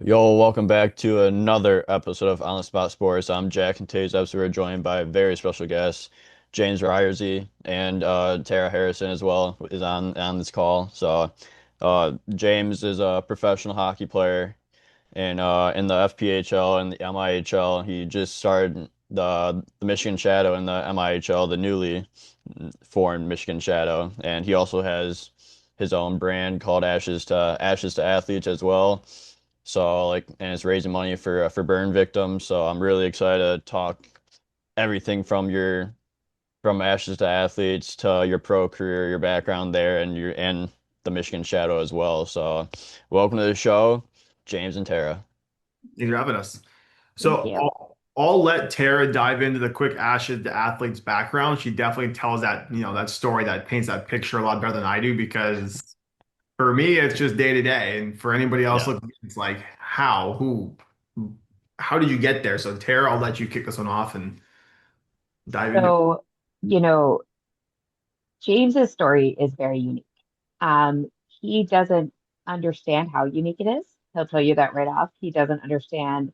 Yo, welcome back to another episode of On the Spot Sports. I'm Jack, and today's episode we're joined by very special guests, James Ryerse and Tara Harrison as well is on this call. James is a professional hockey player in the FPHL and the MIHL. He just started the Michigan Shadow in the MIHL, the newly formed Michigan Shadow, and he also has his own brand called Ashes to Athletes as well. And it's raising money for burn victims. So I'm really excited to talk everything from Ashes to Athletes to your pro career, your background there, and the Michigan Shadow as well. So welcome to the show, James and Tara. Thanks for having us. Thank So you. I'll let Tara dive into the quick Ashes to athlete's background. She definitely tells that story that paints that picture a lot better than I do because for me, it's just day to day. And for anybody else Yeah. looking, it's like, how did you get there? So Tara, I'll let you kick this one off and dive into it. So, you know, James's story is very unique. He doesn't understand how unique it is. He'll tell you that right off. He doesn't understand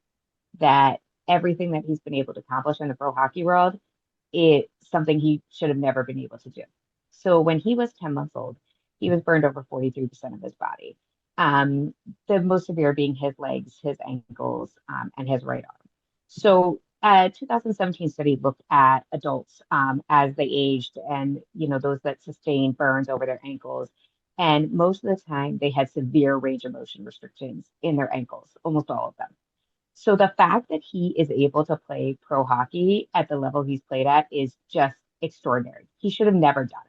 that everything that he's been able to accomplish in the pro hockey world is something he should have never been able to do. So when he was 10 months old, he was burned over 43% of his body. Um, the most severe being his legs, his ankles, and his right arm. So a 2017 study looked at adults as they aged and, those that sustained burns over their ankles. And most of the time, they had severe range of motion restrictions in their ankles, almost all of them. So the fact that he is able to play pro hockey at the level he's played at is just extraordinary. He should have never done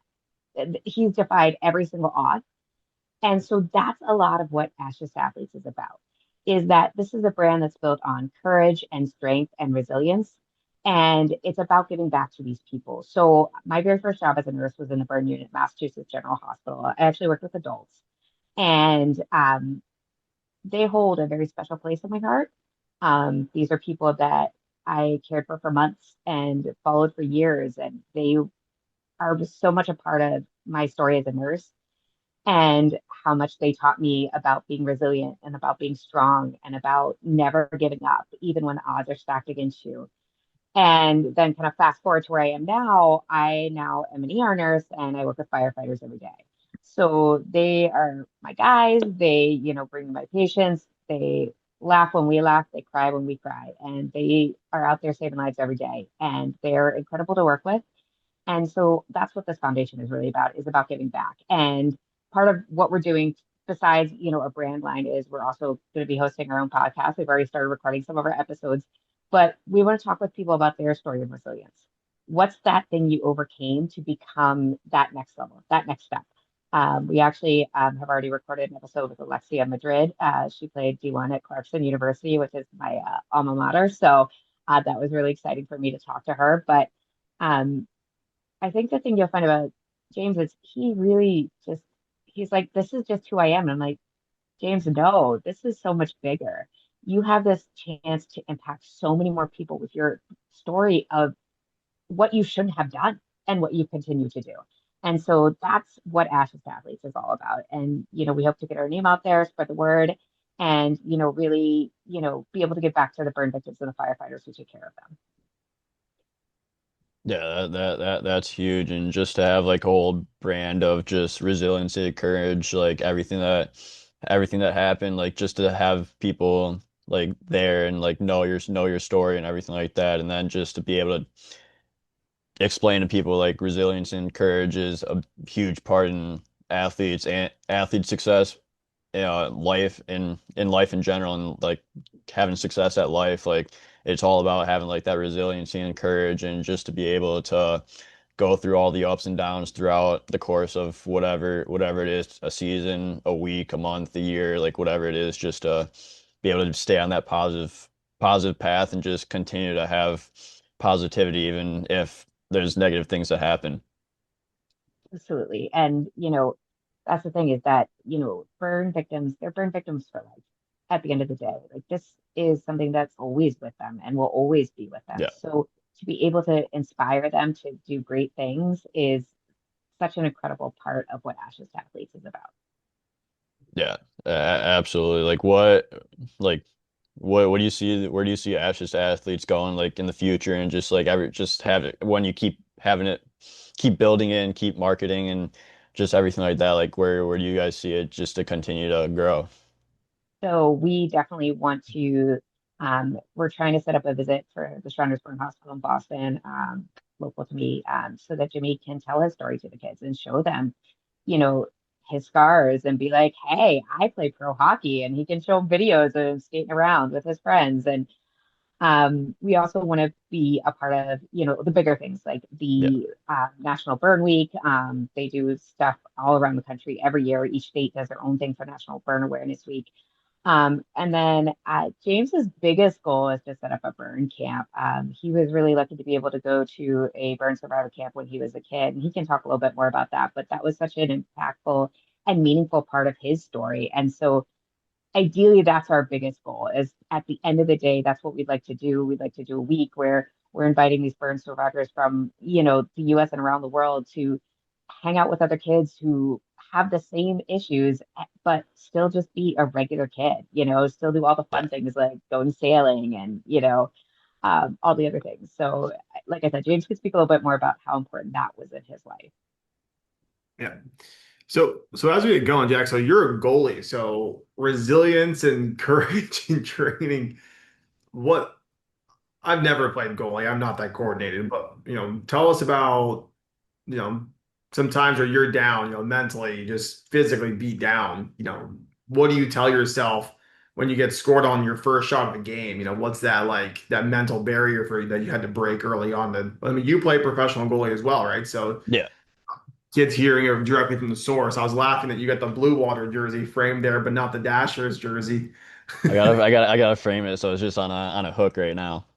it. He's defied every single odds. And so that's a lot of what Ashes2Athletes is about, is that this is a brand that's built on courage and strength and resilience. And it's about giving back to these people. So my very first job as a nurse was in the burn unit at Massachusetts General Hospital. I actually worked with adults. And they hold a very special place in my heart. These are people that I cared for months and followed for years, and they are just so much a part of my story as a nurse and how much they taught me about being resilient and about being strong and about never giving up, even when the odds are stacked against you. And then kind of fast forward to where I am now, I now am an ER nurse and I work with firefighters every day. So they are my guys. They, bring me my patients. They laugh when we laugh. They cry when we cry. And they are out there saving lives every day. And they're incredible to work with. And so that's what this foundation is really about, is about giving back. And part of what we're doing besides, a brand line is we're also going to be hosting our own podcast. We've already started recording some of our episodes, but we want to talk with people about their story of resilience. What's that thing you overcame to become that next level, that next step? We actually have already recorded an episode with Alexia Madrid. She played D1 at Clarkson University, which is my alma mater. So that was really exciting for me to talk to her. But um, I think the thing you'll find about James is he really just he's like, this is just who I am. And I'm like, James, no, this is so much bigger. You have this chance to impact so many more people with your story of what you shouldn't have done and what you continue to do. And so that's what Ashes to Athletes is all about. And, we hope to get our name out there, spread the word, and, really, be able to give back to the burn victims and the firefighters who take care of them. Yeah, that's huge. And just to have like a whole brand of just resiliency, courage, like everything that happened, like just to have people like there and like know your story and everything like that. And then just to be able to explain to people like resilience and courage is a huge part in athlete success, life in life in general, and like having success at life. Like it's all about having like that resiliency and courage, and just to be able to go through all the ups and downs throughout the course of whatever it is, a season, a week, a month, a year, like whatever it is, just to be able to stay on that positive path and just continue to have positivity even if there's negative things that happen. Absolutely. And, that's the thing is that, burn victims, they're burn victims for life at the end of the day. Like this is something that's always with them and will always be with them. Yeah. So to be able to inspire them to do great things is such an incredible part of what Ashes to Athletes is about. Yeah, absolutely. Like what? like what do you see where do you see Ashes to Athletes going like in the future and just like every just have it when you keep having it keep building it and keep marketing and just everything like that like where do you guys see it just to continue to grow? So we definitely want to, we're trying to set up a visit for the Shriners Burn Hospital in Boston, local to me, so that Jimmy can tell his story to the kids and show them, you know, his scars and be like, hey, I play pro hockey, and he can show them videos of him skating around with his friends. And we also want to be a part of, the bigger things like Yeah. the National Burn Week. They do stuff all around the country every year. Each state does their own thing for National Burn Awareness Week. And then James's biggest goal is to set up a burn camp. He was really lucky to be able to go to a burn survivor camp when he was a kid, and he can talk a little bit more about that. But that was such an impactful and meaningful part of his story. And so ideally that's our biggest goal is at the end of the day, that's what we'd like to do. We'd like to do a week where we're inviting these burn survivors from, the US and around the world to hang out with other kids who have the same issues, but still just be a regular kid, still do all the Yeah. fun things like going sailing and, all the other things. So, like I said, James could speak a little bit more about how important that was in his life. Yeah. So as we get going, Jack, so you're a goalie. So resilience and courage and training. What I've never played goalie. I'm not that coordinated, but tell us about, you know, sometimes where you're down, mentally, just physically beat down. What do you tell yourself when you get scored on your first shot of the game? What's that like that mental barrier for you that you had to break early on? I mean, you play professional goalie as well, right? So Yeah. kids hearing it directly from the source. I was laughing that you got the Blue Water jersey framed there, but not the Dashers jersey. I gotta frame it so it's just on a hook right now.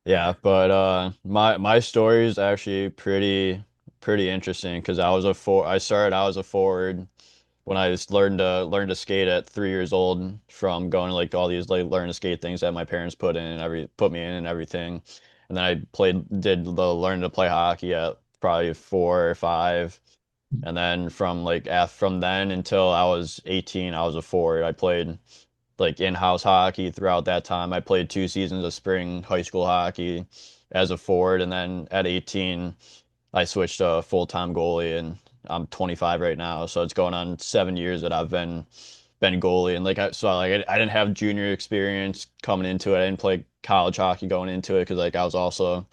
Yeah, but my story is actually pretty interesting because I started out as a forward when I just learned to skate at 3 years old from going to like all these like learn to skate things that my parents put me in and everything. And then I did the learn to play hockey at probably 4 or 5. And then from then until I was 18, I was a forward. I played like in-house hockey throughout that time. I played 2 seasons of spring high school hockey as a forward, and then at 18, I switched to full-time goalie, and I'm 25 right now, so it's going on 7 years that I've been goalie, and I didn't have junior experience coming into it. I didn't play college hockey going into it because like I was also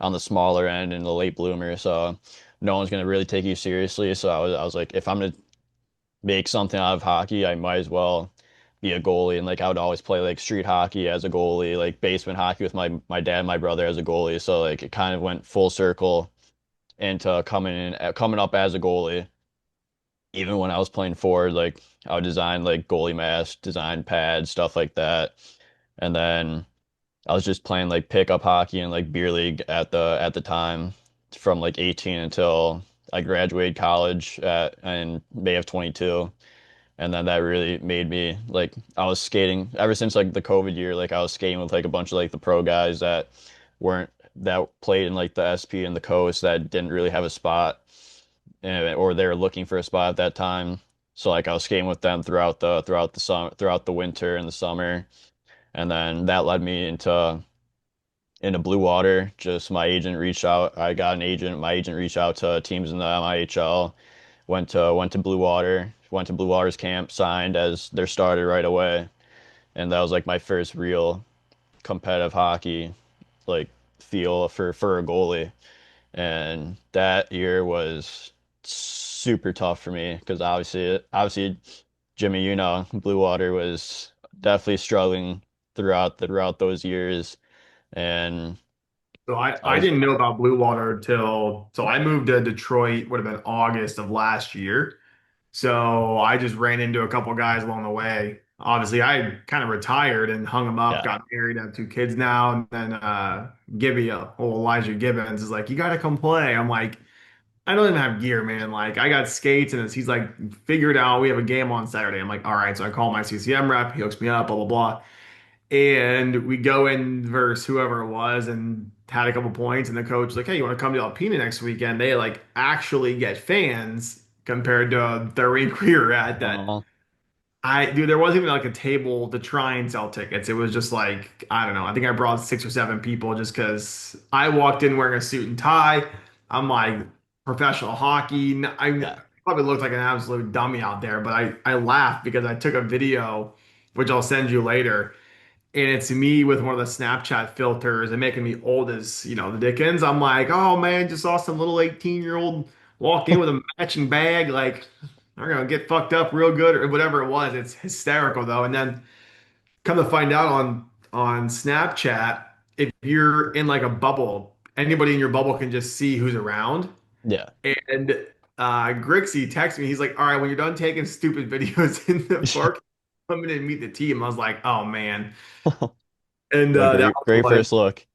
on the smaller end and the late bloomer, so no one's gonna really take you seriously. So I was like, if I'm gonna make something out of hockey, I might as well be a goalie. And like I would always play like street hockey as a goalie, like basement hockey with my dad and my brother as a goalie. So like it kind of went full circle into coming up as a goalie. Even when I was playing forward, like I would design like goalie masks, design pads, stuff like that. And then I was just playing like pickup hockey and like beer league at the time from like 18 until I graduated college in May of 22. And then that really made me like I was skating ever since like the COVID year, like I was skating with like a bunch of like the pro guys that played in like the SP and the coast that didn't really have a spot or they were looking for a spot at that time. So like I was skating with them throughout the winter and the summer. And then that led me into Blue Water. Just my agent reached out. I got an agent. My agent reached out to teams in the MIHL. Went to Blue Water. Went to Blue Water's camp. Signed as their starter right away. And that was like my first real competitive hockey like feel for a goalie. And that year was super tough for me because obviously Jimmy, Blue Water was definitely struggling throughout those years. And So I, I I was didn't know about Blue Water so I moved to Detroit, would have been August of last year. So I just ran into a couple guys along the way. Obviously, I kind of retired and hung them up, yeah. got married, have 2 kids now. And then Gibby, old Elijah Gibbons, is like, you got to come play. I'm like, I don't even have gear, man. Like, I got skates, and he's like, figure it out. We have a game on Saturday. I'm like, all right. So I call my CCM rep. He hooks me up, blah, blah, blah. And we go in versus whoever it was and had a couple points. And the coach was like, hey, you want to come to Alpena next weekend? They like actually get fans compared to the rink we were at that Oh, dude, there wasn't even like a table to try and sell tickets. It was just like, I don't know. I think I brought 6 or 7 people just because I walked in wearing a suit and tie. I'm like professional hockey. I Yeah, probably looked like an absolute dummy out there, but I laughed because I took a video, which I'll send you later, and it's me with one of the Snapchat filters and making me old as, the Dickens. I'm like, oh man, just saw some little 18-year-old walk in with a matching bag. Like, they're gonna get fucked up real good or whatever it was. It's hysterical though. And then come to find out on Snapchat, if you're in like a bubble, anybody in your bubble can just see who's around. yeah. And Grixie texted me. He's like, all right, when you're done taking stupid videos in the park, come in and meet the team. I was like, oh man. And Like that great, was great like, first look.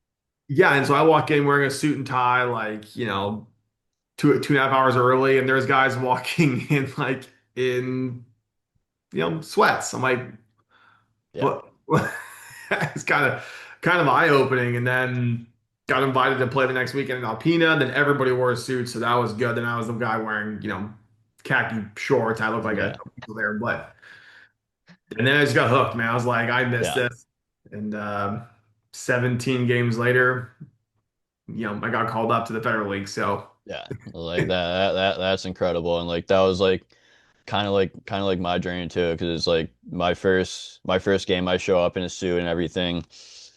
yeah, and so I walk in wearing a suit and tie, like, 2.5 hours early, and there's guys walking in like in, sweats. I'm like, Yeah, what? It's kind of eye-opening. And then got invited to play the next weekend in Alpena. Then everybody wore suits, so that was good. Then I was the guy wearing, khaki shorts. I looked like a yeah, weasel there, but and then I just got hooked, man. I was like, I missed yeah. this. And 17 games later, I got called up to the Federal League. So Yeah, like that's incredible, and like that was like kind of like my journey too, because it's like my first game I show up in a suit and everything,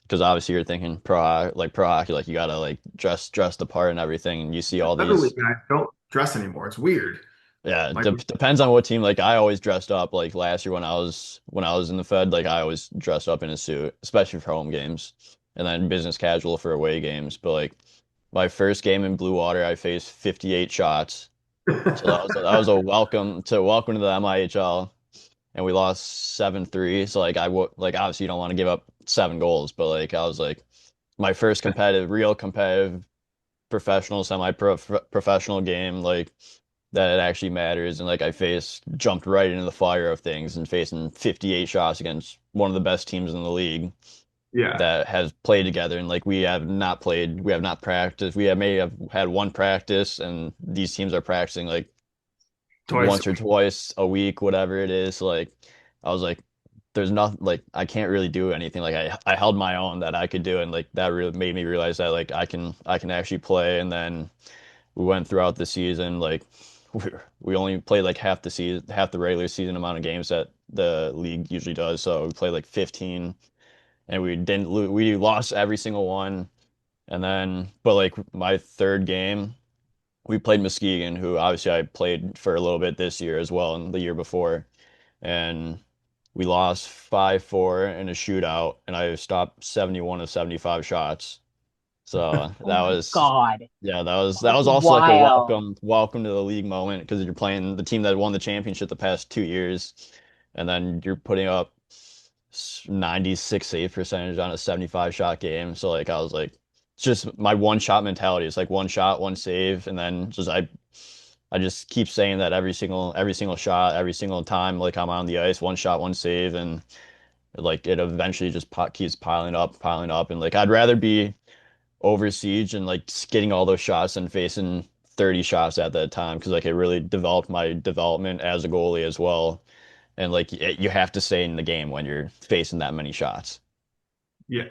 because obviously you're thinking pro hockey, like you gotta like dress the part and everything, and you see all Federal League, these. man, I don't dress anymore. It's weird. Yeah, Like, depends on what team. Like I always dressed up. Like last year when I was in the Fed, like I always dressed up in a suit, especially for home games, and then business casual for away games. But like my first game in Blue Water, I faced 58 shots. So that was a welcome to the MIHL, and we lost 7-3. So like like obviously you don't want to give up 7 goals, but like I was like my first real competitive professional, semi-professional game, like that it actually matters. And like I faced jumped right into the fire of things and facing 58 shots against one of the best teams in the league yeah, that has played together. And like we have not practiced. May have had one practice, and these teams are practicing like twice. once or twice a week, whatever it is. Like I was like, there's nothing, like I can't really do anything. Like I held my own that I could do, and like that really made me realize that like I can actually play. And then we went throughout the season, like we, we only played like half the regular season amount of games that the league usually does. So we played like 15, and we didn't lose. We lost every single one. And then, but like my third game, we played Muskegon, who obviously I played for a little bit this year as well and the year before. And we lost 5-4 in a shootout, and I stopped 71 of 75 shots. So Oh my God. yeah, that That's was also like a wild. welcome to the league moment, because you're playing the team that won the championship the past 2 years, and then you're putting up 96 save percentage on a 75 shot game. So like I was like, it's just my one shot mentality. It's like one shot, one save, and then just I just keep saying that every single shot, every single time like I'm on the ice, one shot, one save, and like it eventually just keeps piling up, and like I'd rather be over siege and like getting all those shots and facing 30 shots at that time, because like it really developed my development as a goalie as well. And like you have to stay in the game when you're facing that many shots. Yeah.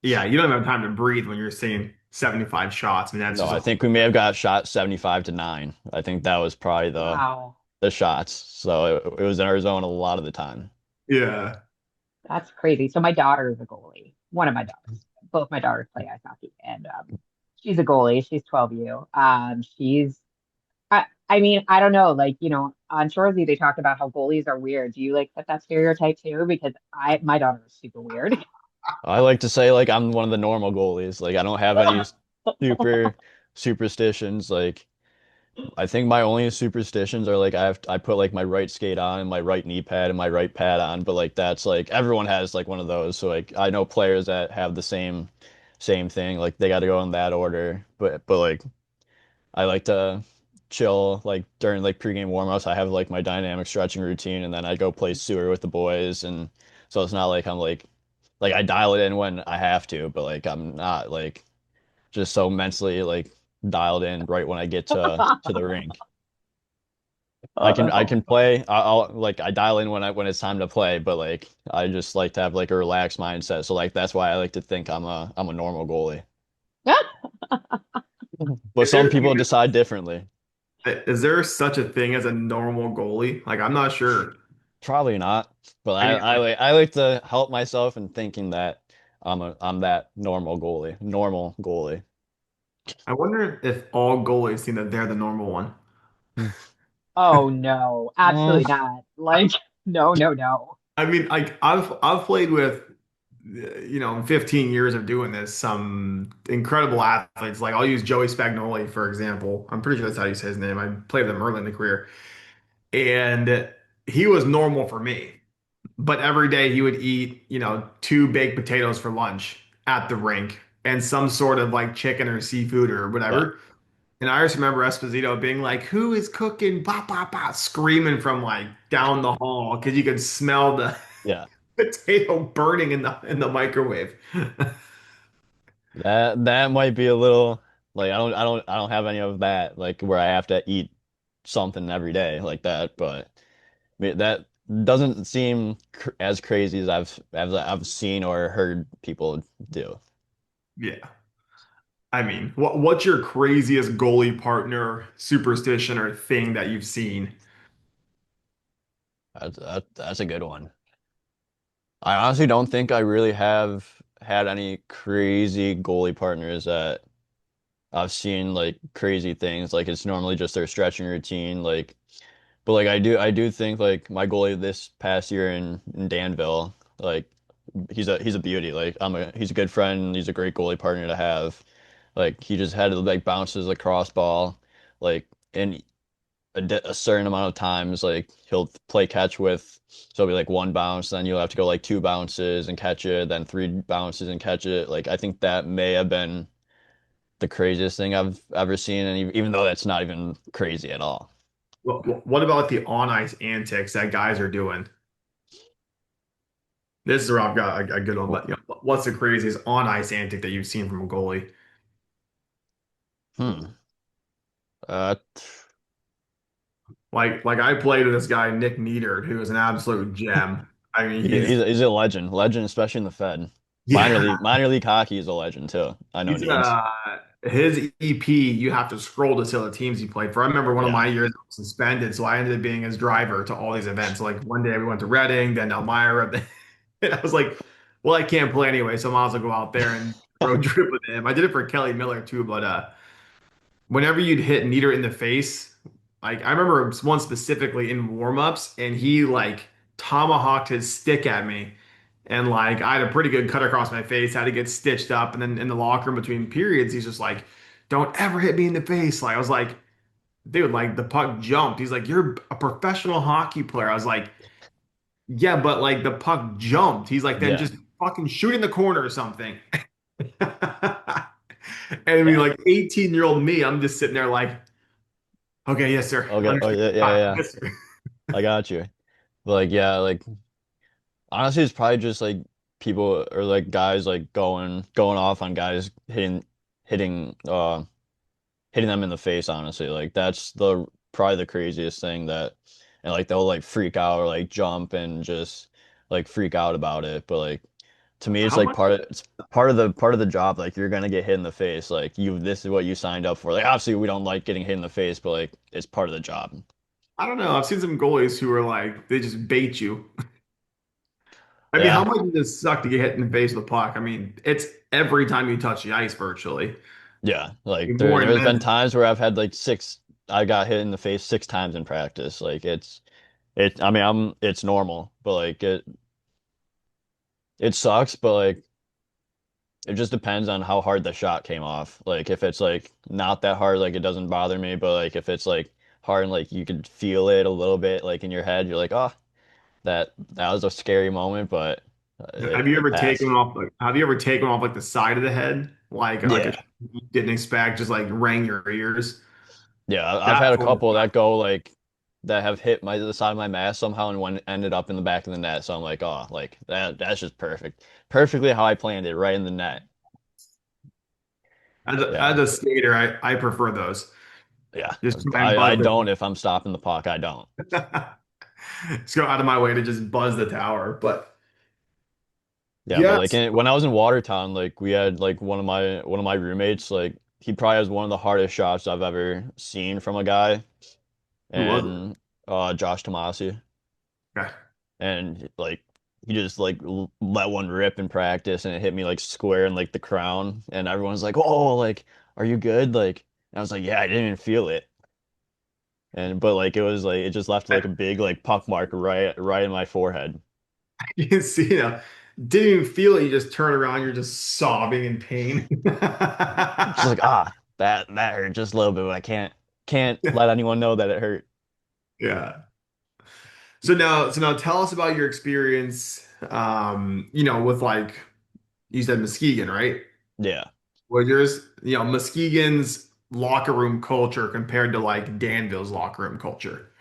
Yeah, you don't have time to breathe when you're seeing 75 shots. I mean, that's No, just I a, think we may have got shot 75-9. I think that was probably Wow. the shots. So it was in our zone a lot of the time. yeah. That's crazy. So my daughter is a goalie. One of my daughters. Both my daughters play ice hockey, and she's a goalie. She's 12U. I mean, I don't know. Like, on Shoresy, they talk about how goalies are weird. Do you like fit that stereotype too? Because my daughter is super weird. I like to say like I'm one of the normal goalies. Like I don't have any super superstitions. Like I think my only superstitions are like I put like my right skate on and my right knee pad and my right pad on, but like that's like everyone has like one of those. So like I know players that have the same thing. Like they got to go in that order. But like I like to chill like during like pregame warmups. I have like my dynamic stretching routine, and then I go play sewer with the boys. And so it's not like I'm like I dial it in when I have to, but like I'm not like just so mentally like dialed in right when I get to the rink. I Oh, can play. I'll like I dial in when it's time to play, but like I just like to have like a relaxed mindset. So like that's why I like to think I'm a normal goalie. But Is some there people decide differently. is there such a thing as a normal goalie? Like, I'm not sure. Probably not, but I mean, like, I like to help myself in thinking that I'm that normal goalie. I wonder if all goalies think that they're the normal one. oh no, absolutely Mm, not. Like, no, no, no. I mean, like I've played with, you know, in 15 years of doing this, some incredible athletes. Like I'll use Joey Spagnoli for example. I'm pretty sure that's how you say his name. I played with him early in the career, and he was normal for me. But every day he would eat, you know, two baked potatoes for lunch at the rink and some sort of like chicken or seafood or yeah, whatever. And I just remember Esposito being like, "Who is cooking?" Bah, bah, bah, screaming from like down the hall because you could smell the yeah. potato burning in the microwave. That might be a little like I don't have any of that like where I have to eat something every day like that, but that doesn't seem cr as crazy as I've seen or heard people do. Yeah. I mean, what's your craziest goalie partner superstition or thing that you've seen? That's a good one. I honestly don't think I really have had any crazy goalie partners that I've seen like crazy things. Like it's normally just their stretching routine. Like, but like I do think like my goalie this past year in Danville, like he's a beauty. Like he's a good friend. He's a great goalie partner to have. Like he just had like bounces across ball, like in a certain amount of times. Like he'll play catch with, so it'll be like one bounce, then you'll have to go like two bounces and catch it, then three bounces and catch it. Like I think that may have been the craziest thing I've ever seen, and even though that's not even crazy at all. What about the on ice antics that guys are doing? This is where I've got a good one, but you know, what's the craziest on ice antic that you've seen from a goalie? Hmm. Uh, Like I played with this guy Nick Neidert, who is an absolute gem. I mean, he's a legend, especially in the Fed. yeah, Minor league hockey is a legend too. I know he's Needs. his EP. You have to scroll to see all the teams he played for. I remember one of Yeah. my years I was suspended, so I ended up being his driver to all these events. So like one day we went to Reading, then Elmira, and I was like, well, I can't play anyway, so I might as well go out there and road trip with him. I did it for Kelly Miller too, but whenever you'd hit Nieder in the face, like I remember one specifically in warmups, and he like tomahawked his stick at me, and like I had a pretty good cut across my face, had to get stitched up, and then in the locker room between periods, he's just like, "Don't ever hit me in the face." Like I was like, "Dude, like the puck jumped." He's like, "You're a professional hockey player." I was like, "Yeah, but like the puck jumped." He's like, "Then Yeah. just fucking shoot in the corner or something." And I mean, Yeah. like 18-year-old me, I'm just sitting there like, okay, yes, sir. Okay. Oh Understood. yeah. Yes, sir. I got you. But like yeah, like honestly, it's probably just like people or like guys like going off on guys hitting hitting them in the face. Honestly, like that's the probably the craziest thing that, and like they'll like freak out or like jump and just like freak out about it. But like to me, How much? it's part of the job. Like you're gonna get hit in the face. Like you, this is what you signed up for. Like obviously we don't like getting hit in the face, but like it's part of the job. I don't know. I've seen some goalies who are like, they just bait you. I mean, how Yeah, much does it suck to get hit in the face with a puck? I mean, it's every time you touch the ice virtually. yeah. Like More there's been intense. times where I've had like I got hit in the face six times in practice. Like it. I mean, it's normal, but like it sucks. But like it just depends on how hard the shot came off. Like if it's like not that hard, like it doesn't bother me. But like if it's like hard and like you could feel it a little bit, like in your head, you're like, oh, that was a scary moment, but it passed. Have you ever taken off like the side of the head? Like a Yeah. shot you didn't expect, just like rang your ears. Yeah, I've had That's a what couple that go like that have hit the side of my mask somehow and one ended up in the back of the net. So I'm like, oh, like that's just perfect. Perfectly how I planned it, right in the net. as Yeah. a skater, I prefer those. Yeah, Just try and I buzz don't if I'm stopping the puck, I don't. the just go out of my way to just buzz the tower. But Yeah, but yes, when I was in Watertown, like we had like one of my roommates, like he probably has one of the hardest shots I've ever seen from a guy, who was it? and Josh Tomasi, Okay. and like he just like let one rip in practice, and it hit me like square in like the crown, and everyone's like, "Oh, like are you good?" Like, and I was like, "Yeah, I didn't even feel it," and but like it was like it just left like a big like puck mark right in my forehead. You can see, didn't even feel it. You just turn around, you're just sobbing in pain. Just like that hurt just a little bit, but I can't let anyone know that it hurt. Yeah. So now tell us about your experience, with like you said Muskegon, right? Yeah. Well, yours, Muskegon's locker room culture compared to like Danville's locker room culture.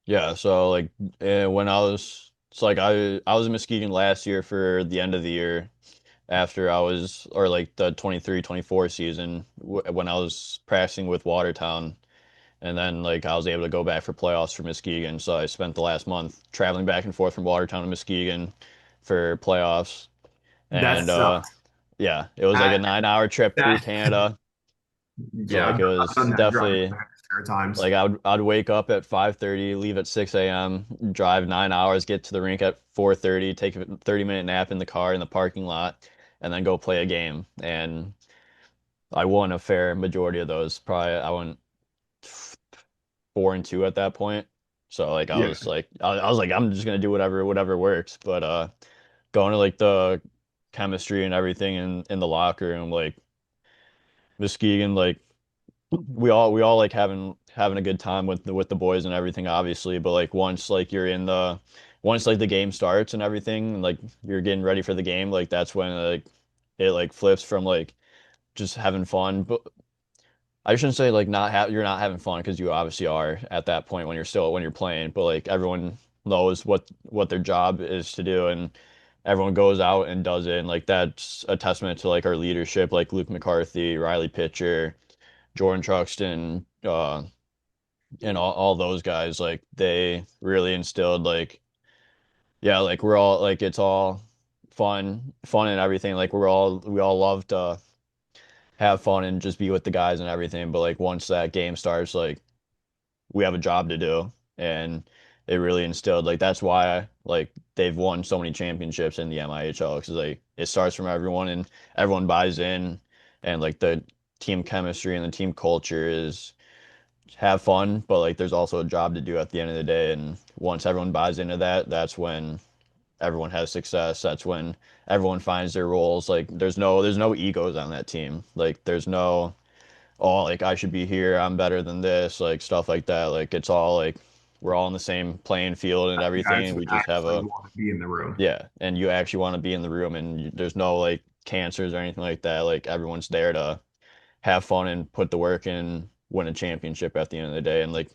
Yeah, so like when I was so like I was in Muskegon last year for the end of the year after I was or like the 23-24 season when I was practicing with Watertown, and then like I was able to go back for playoffs for Muskegon. So I spent the last month traveling back and forth from Watertown to Muskegon for playoffs. That And sucks. yeah, it was like a That 9 hour trip through that Canada. So yeah, like it I've done was that driving definitely back at times. like I'd wake up at 5:30, leave at 6 a.m., drive 9 hours, get to the rink at 4:30, take a 30-minute nap in the car in the parking lot, and then go play a game. And I won a fair majority of those. Probably I went 4-2 at that point. So like Yeah. I was like I'm just gonna do whatever works. But going to like the chemistry and everything in the locker room, like Muskegon, like we all like having a good time with the boys and everything, obviously. But like once like the game starts and everything, and like you're getting ready for the game, like that's when like it like flips from like just having fun. But I shouldn't say like not have you're not having fun because you obviously are at that point when you're playing. But like everyone knows what their job is to do, and everyone goes out and does it. And like that's a testament to like our leadership, like Luke McCarthy, Riley Pitcher, Jordan Truxton, and all those guys, like they really instilled like yeah, like we're all like it's all fun and everything. Like we all love to have fun and just be with the guys and everything. But like once that game starts, like we have a job to do, and it really instilled like that's why like they've won so many championships in the MIHL because like it starts from everyone and everyone buys in, and like the team chemistry and the team culture is have fun, but like there's also a job to do at the end of the day. And once everyone buys into that, that's when everyone has success. That's when everyone finds their roles. Like there's no egos on that team. Like there's no oh like I should be here, I'm better than this, like stuff like that. Like it's all like we're all in the same playing field and You everything, and actually we just have actually a want to be in the room. yeah, and you actually want to be in the room, and there's no like cancers or anything like that. Like everyone's there to have fun and put the work in, win a championship at the end of the day. And like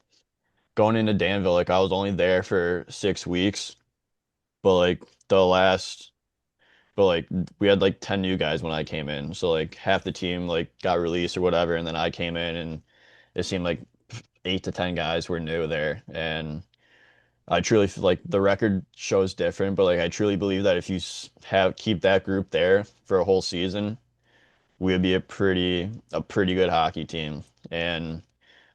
going into Danville, like I was only there for 6 weeks, but like the last, but like we had like 10 new guys when I came in. So like half the team like got released or whatever, and then I came in and it seemed like 8 to 10 guys were new there. And I truly feel like the record shows different, but like I truly believe that if you have keep that group there for a whole season, we would be a pretty good hockey team. And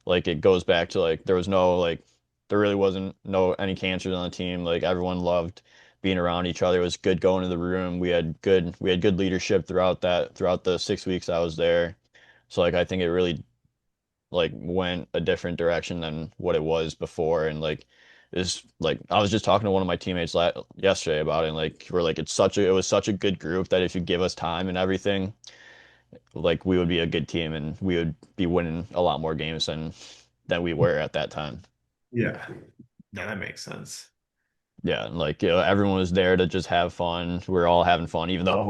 like it goes back to like there was no like there really wasn't no any cancers on the team. Like everyone loved being around each other. It was good going to the room. We had good leadership throughout the 6 weeks I was there. So like I think it really like went a different direction than what it was before. And like is like I was just talking to one of my teammates yesterday about it, and like we're like it was such a good group that if you give us time and everything, like we would be a good team and we would be winning a lot more games than we were at that time. Yeah. Yeah, that makes sense. Yeah, and like everyone was there to just have fun. We're all having fun, even though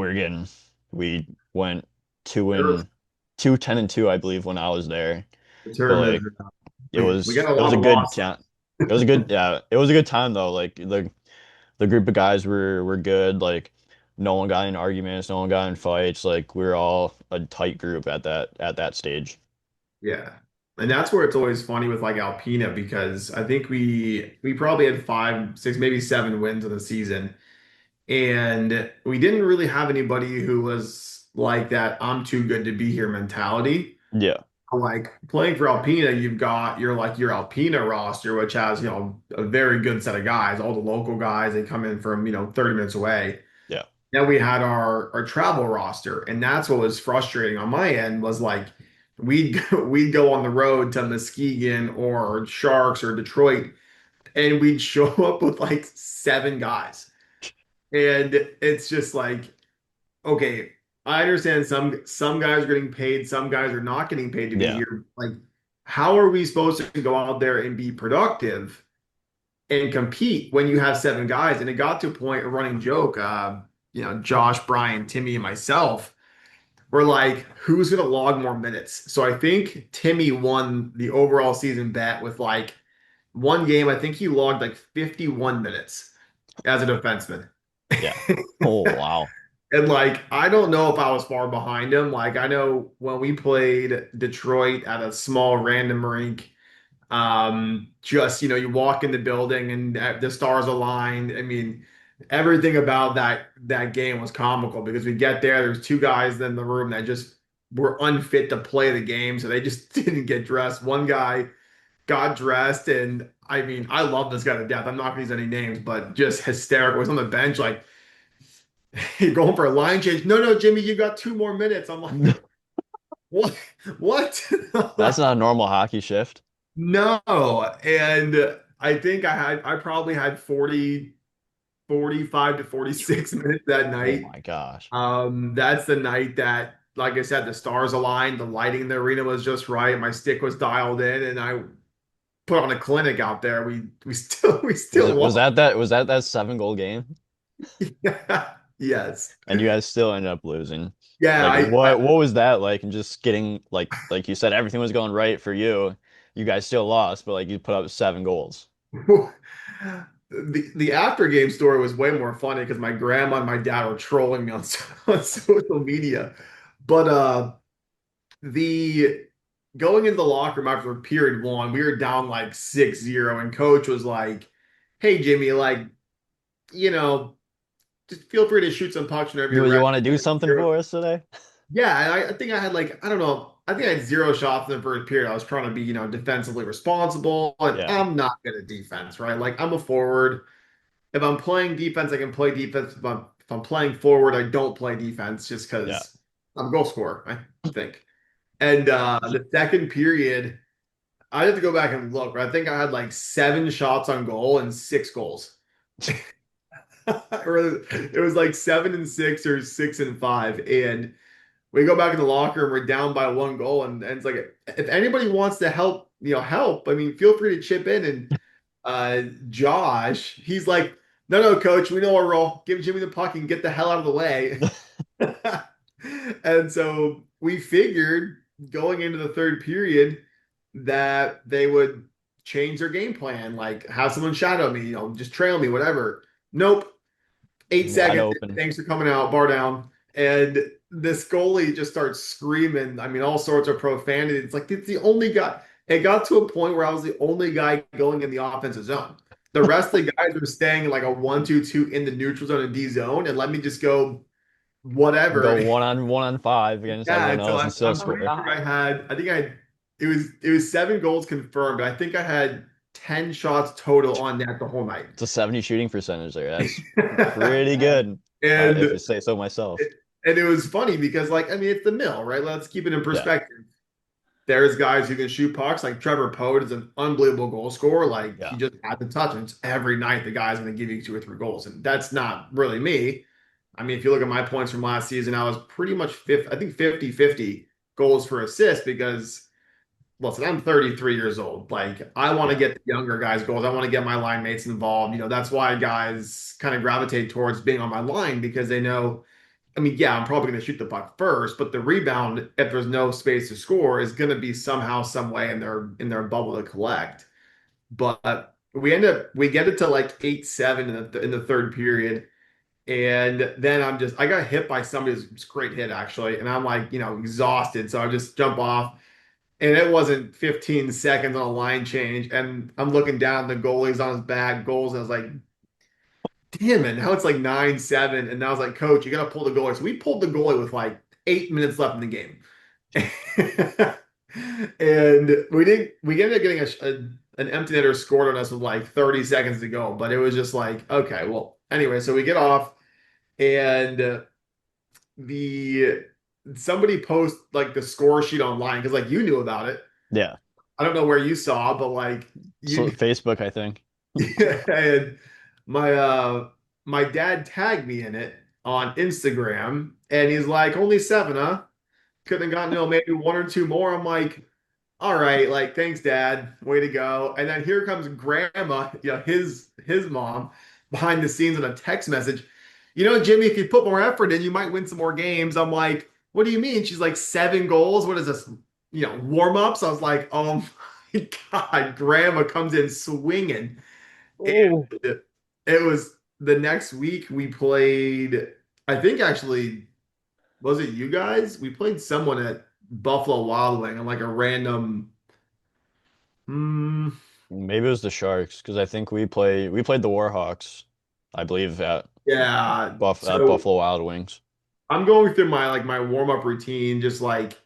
we went two There was and two, 10-2, I believe, when I was there. the But term is like we got a it was lot a of good losses. time. It was a good yeah, it was a good time though. Like the group of guys were good. Like no one got in arguments, no one got in fights. Like we were all a tight group at that stage. Yeah. And that's where it's always funny with like Alpena because I think we probably had 5, 6, maybe 7 wins in the season. And we didn't really have anybody who was like that I'm too good to be here mentality. Yeah, Like playing for Alpena, you've got your Alpena roster, which has, a very good set of guys, all the local guys, they come in from, 30 minutes away. yeah, Then we had our travel roster, and that's what was frustrating on my end was like we'd go on the road to Muskegon or Sharks or Detroit, and we'd show up with like 7 guys. And it's just like, okay, I understand some guys are getting paid, some guys are not getting paid to be yeah. here. Like, how are we supposed to go out there and be productive and compete when you have 7 guys? And it got to a point, a running joke, Josh, Brian, Timmy, and myself were like, who's gonna log more minutes? So I think Timmy won the overall season bet with like one game. I think he logged like 51 minutes as a defenseman. Yeah. Oh, wow. And like, I don't know if I was far behind him. Like, I know when we played Detroit at a small random rink, just, you walk in the building and the stars aligned. I mean, everything about that game was comical because we get there, there's 2 guys in the room that just were unfit to play the game, so they just didn't get dressed. One guy got dressed, and I mean, I love this guy to death. I'm not gonna use any names, but just hysterical. He was on the bench like going for a line change. No, no, Jimmy, you got 2 more minutes. I'm like, what? What? That's not a normal hockey shift. No. And I probably had 45 to 46 minutes that Oh night. my gosh. That's the night that, like I said, the stars aligned, the lighting in the arena was just right, my stick was dialed in, and I put on a clinic out there. We still Was lost. that 7 goal game? Yes. And you guys still ended up losing. Yeah, Like I what was that like? And just getting like you said, everything was going right for you. You guys still lost, but like you put up 7 goals. the after game story was way more funny because my grandma and my dad were trolling me on, on social media. But the going into the locker room after period one, we were down like 6-0, and coach was like, "Hey Jimmy, like, you know, just feel free to shoot some pucks whenever you're You ready." want to do something for us today? Yeah, and I think I had like, I don't know, I think I had 0 shots in the first period. I was trying to be, defensively responsible, and Yeah, I'm not good at defense, right? Like I'm a forward. If I'm playing defense, I can play defense. If I'm playing forward, I don't play defense just yeah. because I'm a goal scorer, I think. And the second period, I have to go back and look, but I think I had like 7 shots on goal and 6 goals. Or it was like 7-6 or 6-5. And we go back in the locker room, we're down by 1 goal, and it's like if anybody wants to help, help. I mean, feel free to chip in. And Josh, he's like, no, no, coach, we know our role. Give Jimmy the puck and get the hell out of the way. And so we figured going into the third period that they would change their game plan, like have someone shadow me, just trail me, whatever. Nope. Eight Wide seconds. open. Thanks for coming out, bar down. And this goalie just starts screaming. I mean, all sorts of profanity. It's like it's the only guy. It got to a point where I was the only guy going in the offensive zone. The rest of the guys were staying in like a 1-2-2 in the neutral zone and D zone, and let me just go Go whatever. one on five against Yeah, everyone and so else and I'm, still I'm Oh my pretty score. sure God. I think it was 7 goals confirmed, but I think I had 10 shots total on net the whole night. It's a 70 shooting percentage there. That's pretty good, if you And say so myself. and it was funny because, like, I mean, it's the mill, right? Let's keep it in Yeah, perspective. There's guys who can shoot pucks, like Trevor Poe is an unbelievable goal scorer. Like he yeah, just had to touch, and it's every night the guy's going to give you 2 or 3 goals, and that's not really me. I mean, if you look at my points from last season, I was pretty much I think 50-50 goals for assists because, listen, I'm 33 years old. Like, I want to yeah, get the younger guys goals. I want to get my line mates involved. That's why guys kind of gravitate towards being on my line because they know, I mean, yeah, I'm probably going to shoot the puck first, but the rebound, if there's no space to score, is going to be somehow, some way in their bubble to collect. But we get it to like 8-7 in the third period. And then I got hit by somebody who's a great hit actually. And I'm like, exhausted. So I just jump off. And it wasn't 15 seconds on a line change. And I'm looking down, the goalie's on his back, goals, and I was like, damn it. Now it's like 9-7. And I was like, Coach, you gotta pull the goalie. So we pulled the goalie with like 8 minutes left in the game. And we ended up getting an empty netter scored on us with like 30 seconds to go. But it was just like, okay, well, anyway, so we get off and the somebody post like the score sheet online because like you knew about it. Yeah. I don't know where you saw, but like So you Facebook, I think. and my my dad tagged me in it on Instagram and he's like, only seven, huh? Couldn't have gotten, maybe one or two more. I'm like, all right, like thanks, Dad. Way to go. And then here comes Grandma, his mom, behind the scenes in a text message. Jimmy, if you put more effort in, you might win some more games. I'm like, what do you mean? She's like 7 goals. What is this? Warm ups. I was like, oh my God, Grandma comes in swinging. Oh, And it was the next week we played, I think actually, was it you guys? We played someone at Buffalo Wild Wing on like a random. Hmm. Maybe it was the Sharks because I think we played the Warhawks, I believe Yeah. At So Buffalo Wild Wings. I'm going through my warm up routine, just like,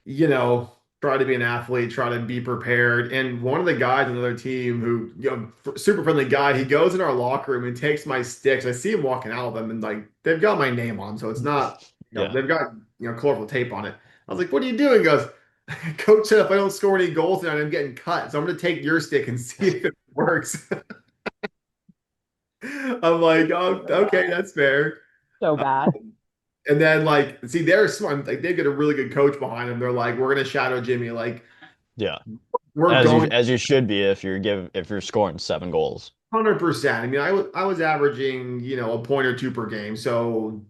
you know, try to be an athlete, try to be prepared. And one of the guys on the other team who, super friendly guy, he goes in our locker room and takes my sticks. I see him walking out with them and like they've got my name on, so it's not, Yeah. they've got, colorful tape on it. I was like, what are you doing? He goes, Coach said if I don't score any goals tonight, I'm getting cut. So I'm gonna take your stick and see if it works. I'm like, oh, okay, that's fair. so bad. And then like, see, they're smart. Like they get a really good coach behind them. They're like, we're gonna shadow Jimmy. Like Yeah. we're As you going as you should be if you're scoring 7 goals. 100%. I mean, I was averaging, a point or two per game. So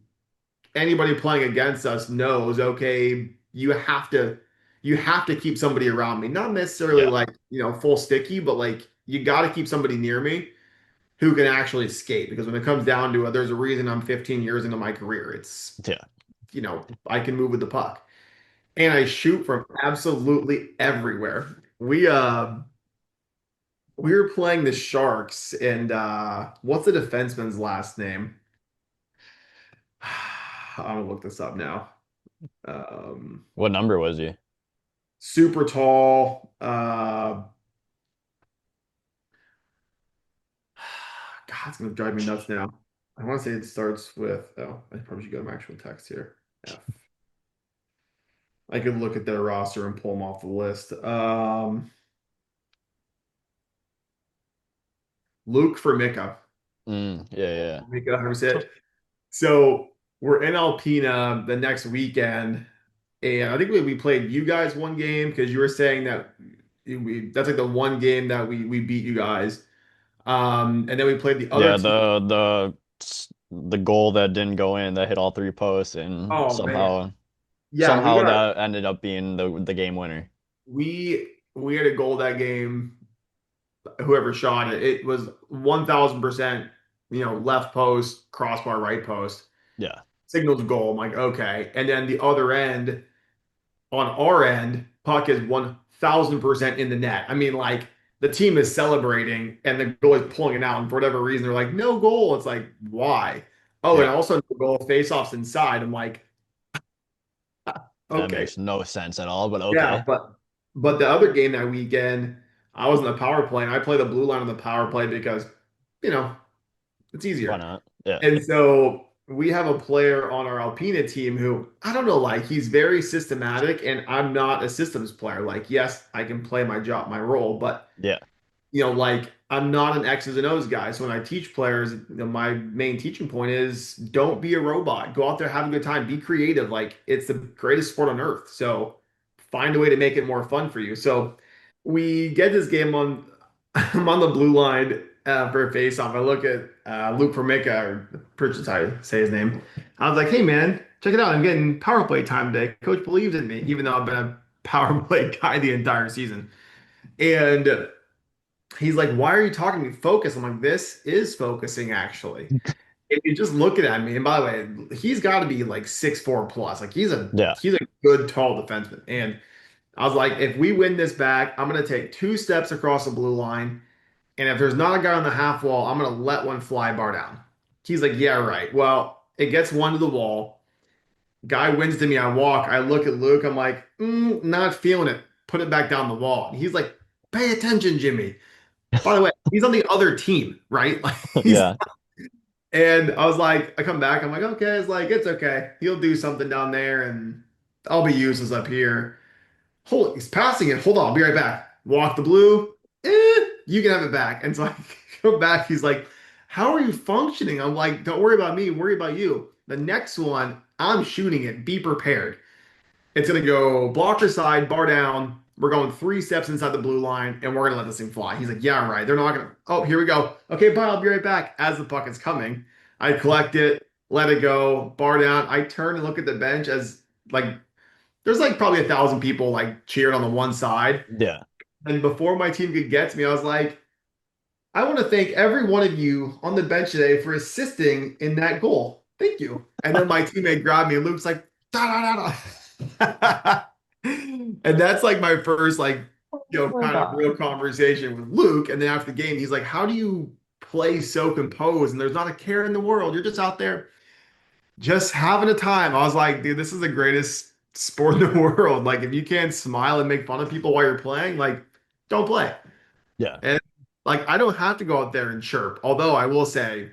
anybody playing against us knows, okay, you have to keep somebody around me. Not necessarily Yeah. like, full sticky, but like you got to keep somebody near me who can actually skate. Because when it comes down to it, there's a reason I'm 15 years into my career. It's, Yeah. I can move with the puck. And I shoot from absolutely everywhere. We were playing the Sharks, and what's the defenseman's last name? I'm gonna look this up now. Um, What number was he? Super tall. God, it's gonna drive me nuts now. I want to say it starts with. Oh, I probably should go to my actual text here. F. I could look at their roster and pull them off the list. Luke Formica. Yeah. Formica, 100%. So we're in Alpena the next weekend, and I think we played you guys one game because you were saying that that's like the one game that we beat you guys. And then we played the other Yeah, team. the goal that didn't go in that hit all 3 posts and Oh man, yeah, we somehow got that ended up being the game winner. we had a goal that game. Whoever shot it, it was 1,000%. Left post, crossbar, right post, Yeah. signals goal. I'm like, okay, and then the other end. On our end, puck is 1,000% in the net. I mean, like the team is celebrating and the goal is pulling it out, and for whatever reason, they're like, no goal. It's like, why? Oh, and Yeah. also no goal face-offs inside. I'm like, That okay, makes no sense at all, but yeah, okay. but the other game that weekend, I was in the power play and I play the blue line on the power play because, you know, it's Why easier. not? Yeah. And so we have a player on our Alpena team who I don't know, like he's very systematic, and I'm not a systems player. Like, yes, I can play my job, my role, but Yeah. like I'm not an X's and O's guy. So when I teach players, my main teaching point is don't be a robot. Go out there, have a good time, be creative. Like it's the greatest sport on earth. So find a way to make it more fun for you. So we get this game on. I'm on the blue line for a face off. I look at Luke Formica, or Pritchard's how you say his name. I was like, hey man, check it out. I'm getting power play time today. Coach believes in me, even though I've been a power play guy the entire season. And he's like, why are you talking to me? Focus. I'm like, this is focusing actually. If you're just looking at me, and by the way, he's got to be like 6'4" plus. Like Yeah. he's a good tall defenseman. And I was like, if we win this back, I'm gonna take 2 steps across the blue line, and if there's not a guy on the half wall, I'm gonna let one fly bar down. He's like, yeah, right. Well, it gets one to the wall. Guy wins to me. I walk. I look at Luke. I'm like, not feeling it. Put it back down the wall. And he's like, pay attention, Jimmy. By the way, he's on the other team, right? Like he's Yeah. and I was like, I come back, I'm like, okay, it's okay. He'll do something down there and I'll be useless up here. Hold he's passing it. Hold on, I'll be right back. Walk the blue. You can have it back. And so I come back, he's like, how are you functioning? I'm like, don't worry about me, worry about you. The next one, I'm shooting it. Be prepared. It's gonna go blocker side, bar down. We're going 3 steps inside the blue line, and we're gonna let this thing fly. He's like, yeah, right. They're not gonna. Oh, here we go. Okay, bye. I'll be right back. As the puck is coming, I collect it, let it go, bar down. I turn and look at the bench as like there's like probably 1,000 people like cheering on the one side. Yeah. And before my team could get to me, I was like, I want to thank every one of you on the bench today for assisting in that goal. Thank you. And then my teammate grabbed me, and Luke's like, da da da da. And that's like my first like Oh my kind of God. real conversation with Luke. And then after the game, he's like, "How do you play so composed? And there's not a care in the world. You're just out there just having a time." I was like, "Dude, this is the greatest sport in the world. Like, if you can't smile and make fun of people while you're playing, like, don't play." Yeah. And like, I don't have to go out there and chirp. Although I will say,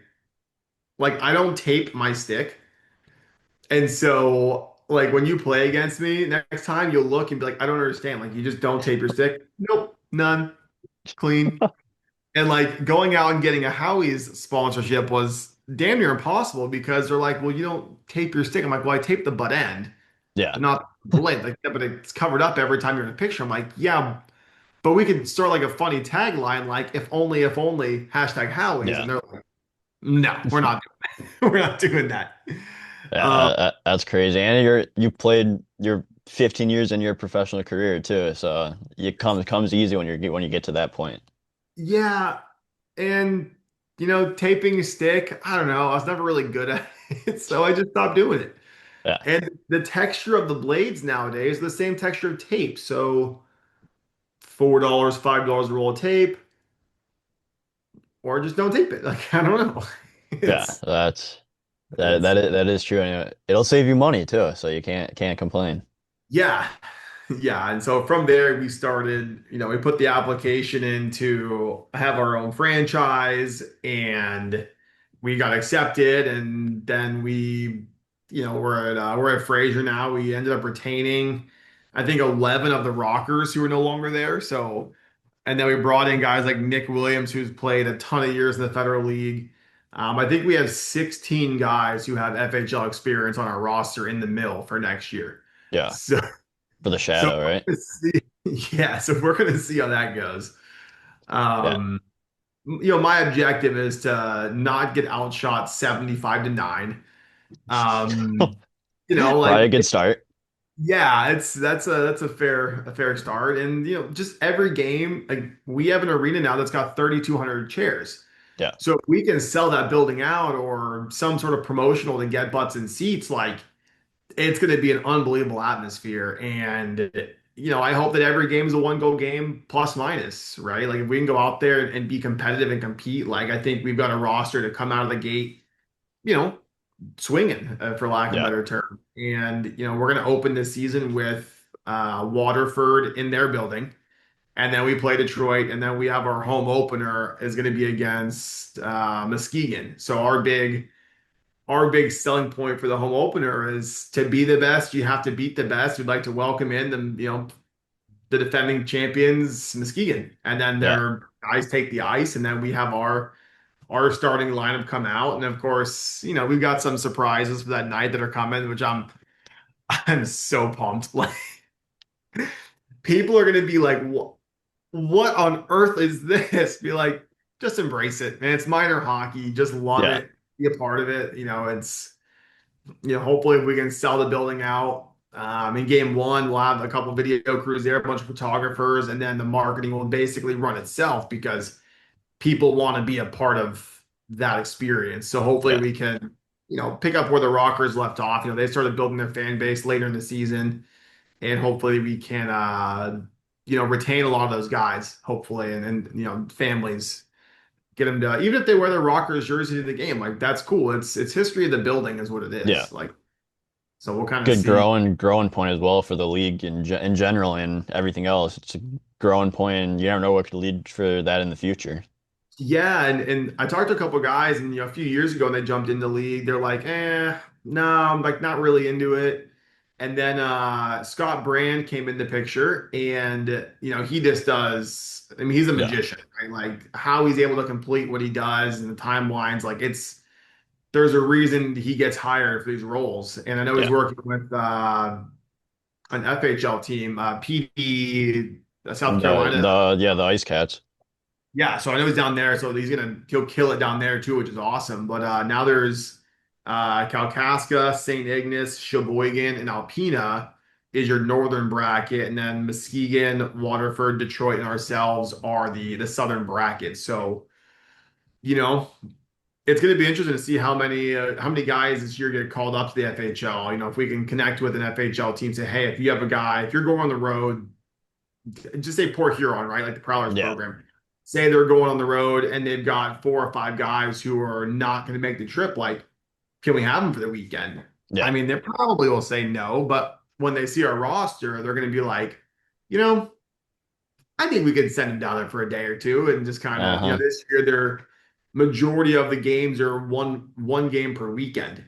like, I don't tape my stick. And so, like, when you play against me next time, you'll look and be like, I don't understand. Like, you just don't tape your stick? Nope, none, clean. And like going out and getting a Howie's sponsorship was damn near impossible because they're like, well, you don't tape your stick. I'm like, well, I tape the butt end, Yeah. but not the length. Like, yeah, but it's covered up every time you're in a picture. I'm like, yeah, but we could start like a funny tagline, like if only, hashtag Howie's. Yeah. And they're like, no, we're not we're not doing that. Yeah, Um, that's crazy. And you played your 15 years in your professional career too, so it comes easy when you get to that point. yeah. And taping a stick, I don't know. I was never really good at it, so I just stopped doing it. Yeah, And the texture of the blades nowadays is the same texture of tape. So $4, $5 a roll of tape, or just don't tape it. Like I don't know. yeah, It's that it's that is true, and it'll save you money too, so you can't complain. yeah. Yeah. And so from there we started, we put the application in to have our own franchise and we got accepted and then we're at Fraser now. We ended up retaining I think 11 of the rockers who are no longer there. So and then we brought in guys like Nick Williams, who's played a ton of years in the Federal League. I think we have 16 guys who have FHL experience on our roster in the mill for next year. Yeah, So, for the so shadow, right? we're gonna see, yeah, so we're going to see how that goes. Yeah, Um, my objective is to not get outshot 75-9. Um, probably a like good start. yeah, it's that's a fair start. And just every game, like we have an arena now that's got 3,200 chairs. Yeah, So if we can sell that building out or some sort of promotional to get butts and seats, like it's going to be an unbelievable atmosphere. And I hope that every game is a one goal game plus minus, right? Like if we can go out there and be competitive and compete, like I think we've got a roster to come out of the gate, you know, swinging, for lack of a yeah, better term. And we're going to open this season with Waterford in their building, and then we play Detroit, and then we have our home opener is going to be against Muskegon. So our big selling point for the home opener is to be the best. You have to beat the best. We'd like to welcome in the defending champions, Muskegon, and then yeah, their guys take the ice, and then we have our starting lineup come out, and of course, we've got some surprises for that night that are coming, which I'm so pumped. Like people are gonna be like, what on earth is this? Be like, just embrace it, man. It's minor hockey. Just love yeah, it. Be a part of it. It's hopefully if we can sell the building out. In game one, we'll have a couple video crews there, a bunch of photographers, and then the marketing will basically run itself because people want to be a part of that experience. So hopefully yeah, we can, pick up where the Rockers left off. They started building their fan base later in the season. and hopefully we can retain a lot of those guys, hopefully, and families get them to, even if they wear their Rockers jersey to the game, like that's cool. It's history of the building is what it Yeah. is. Like, so we'll kind of Good see. growing point as well for the league in general and everything else. It's a growing point, and you never know what could lead for that in the future. Yeah, and I talked to a couple guys, and a few years ago, and they jumped into the league. They're like, no, I'm like not really into it. And then Scott Brand came in the picture, and he just does. I mean, he's a Yeah, magician, right? Like how he's able to complete what he does and the timelines. Like there's a reason he gets hired for these roles. And I know he's yeah. working with an FHL team, PD, South Carolina. The Ice Cats. Yeah, so I know he's down there, so he'll kill it down there too, which is awesome. But now there's Kalkaska, St. Ignace, Sheboygan, and Alpena is your northern bracket, and then Muskegon, Waterford, Detroit, and ourselves are the southern bracket. So you know it's going to be interesting to see how many guys this year get called up to the FHL. If we can connect with an FHL team, say, hey, if you have a guy, if you're going on the road, just say Port Huron, right? Like the Prowlers Yeah, program. Say they're going on the road and they've got 4 or 5 guys who are not going to make the trip. Like, can we have them for the weekend? I yeah. mean, they probably will say no, but when they see our roster, they're going to be like, you know, I think we could send them down there for a day or two and just kind of, Uh-huh. this year their majority of the games are one game per weekend,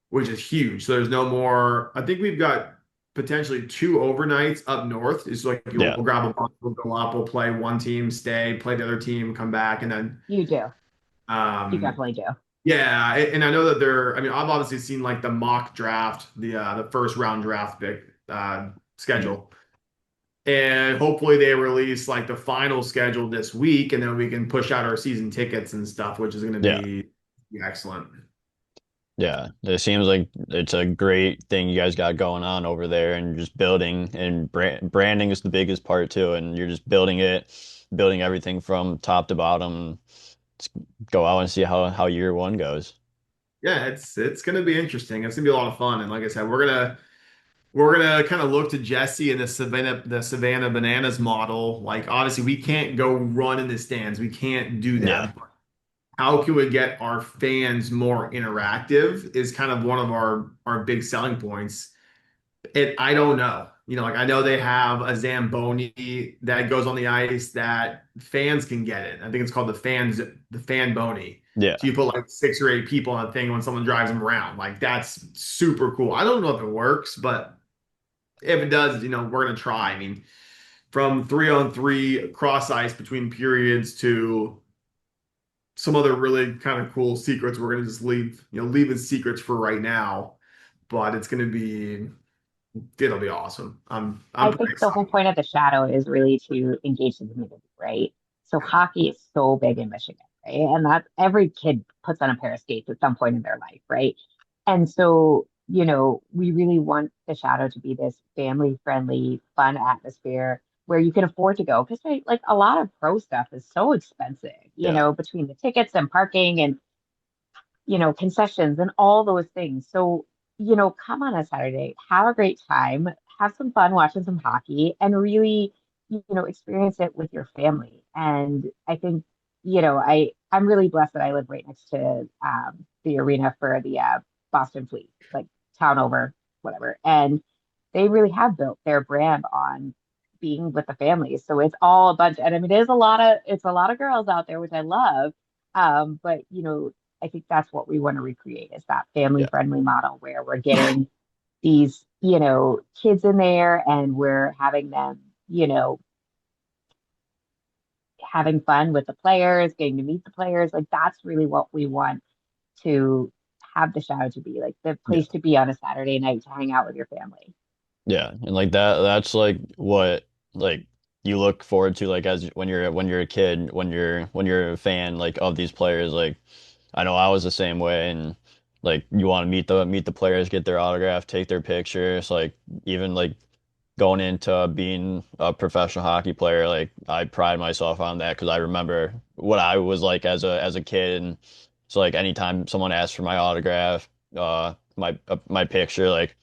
which is huge. So there's no more. I think we've got potentially 2 overnights up north. It's like we'll Yeah. grab a bus, we'll go up, we'll play one team, stay, play the other team, come back, and then You do. You um definitely do. yeah. And I know that I mean, I've obviously seen like the mock draft, the first round draft pick schedule. And hopefully they release like the final schedule this week, and then we can push out our season tickets and stuff, which is going to Yeah. be excellent. Yeah. It seems like it's a great thing you guys got going on over there and just building and branding is the biggest part too. And you're just building everything from top to bottom. Let's go out and see how year one goes. Yeah, it's gonna be interesting. It's gonna be a lot of fun. And like I said, we're gonna kind of look to Jesse and the Savannah Bananas model. Like obviously we can't go run in the stands. We can't do Yeah. that. But how can we get our fans more interactive is kind of one of our big selling points. I don't know. Like I know they have a Zamboni that goes on the ice that fans can get it. I think it's called the fan bony. Yeah. So you put like 6 or 8 people on a thing when someone drives them around. Like that's super cool. I don't know if it works, but if it does, we're gonna try. I mean, from 3-on-3 cross ice between periods to some other really kind of cool secrets, we're gonna just leave as secrets for right now. But it'll be awesome. I'm I pretty think the whole excited. point of the shadow is really to engage the community, right? So hockey is so big in Michigan, right? And that every kid puts on a pair of skates at some point in their life, right? And so, we really want the shadow to be this family friendly, fun atmosphere where you can afford to go. Because right, like a lot of pro stuff is so expensive, Yeah. between the tickets and parking and concessions and all those things. So, come on a Saturday, have a great time, have some fun watching some hockey, and really, experience it with your family. And I think, I'm really blessed that I live right next to the arena for the Boston Fleet, like town over, whatever. And they really have built their brand on being with the family. So it's all a bunch, and I mean, it's a lot of girls out there, which I love. But I think that's what we want to recreate is that family Yeah. friendly model where we're getting these, kids in there and we're having them, having fun with the players, getting to meet the players. Like that's really what we want to have the shadow to be like the Yeah. place to be on a Saturday night to hang out with your family. Yeah, and like that's like what like you look forward to like as when you're a kid, when you're a fan like of these players like I know I was the same way and like you want to meet the players, get their autograph, take their pictures, like even like going into being a professional hockey player, like I pride myself on that because I remember what I was like as a kid and so like anytime someone asked for my autograph, my picture, like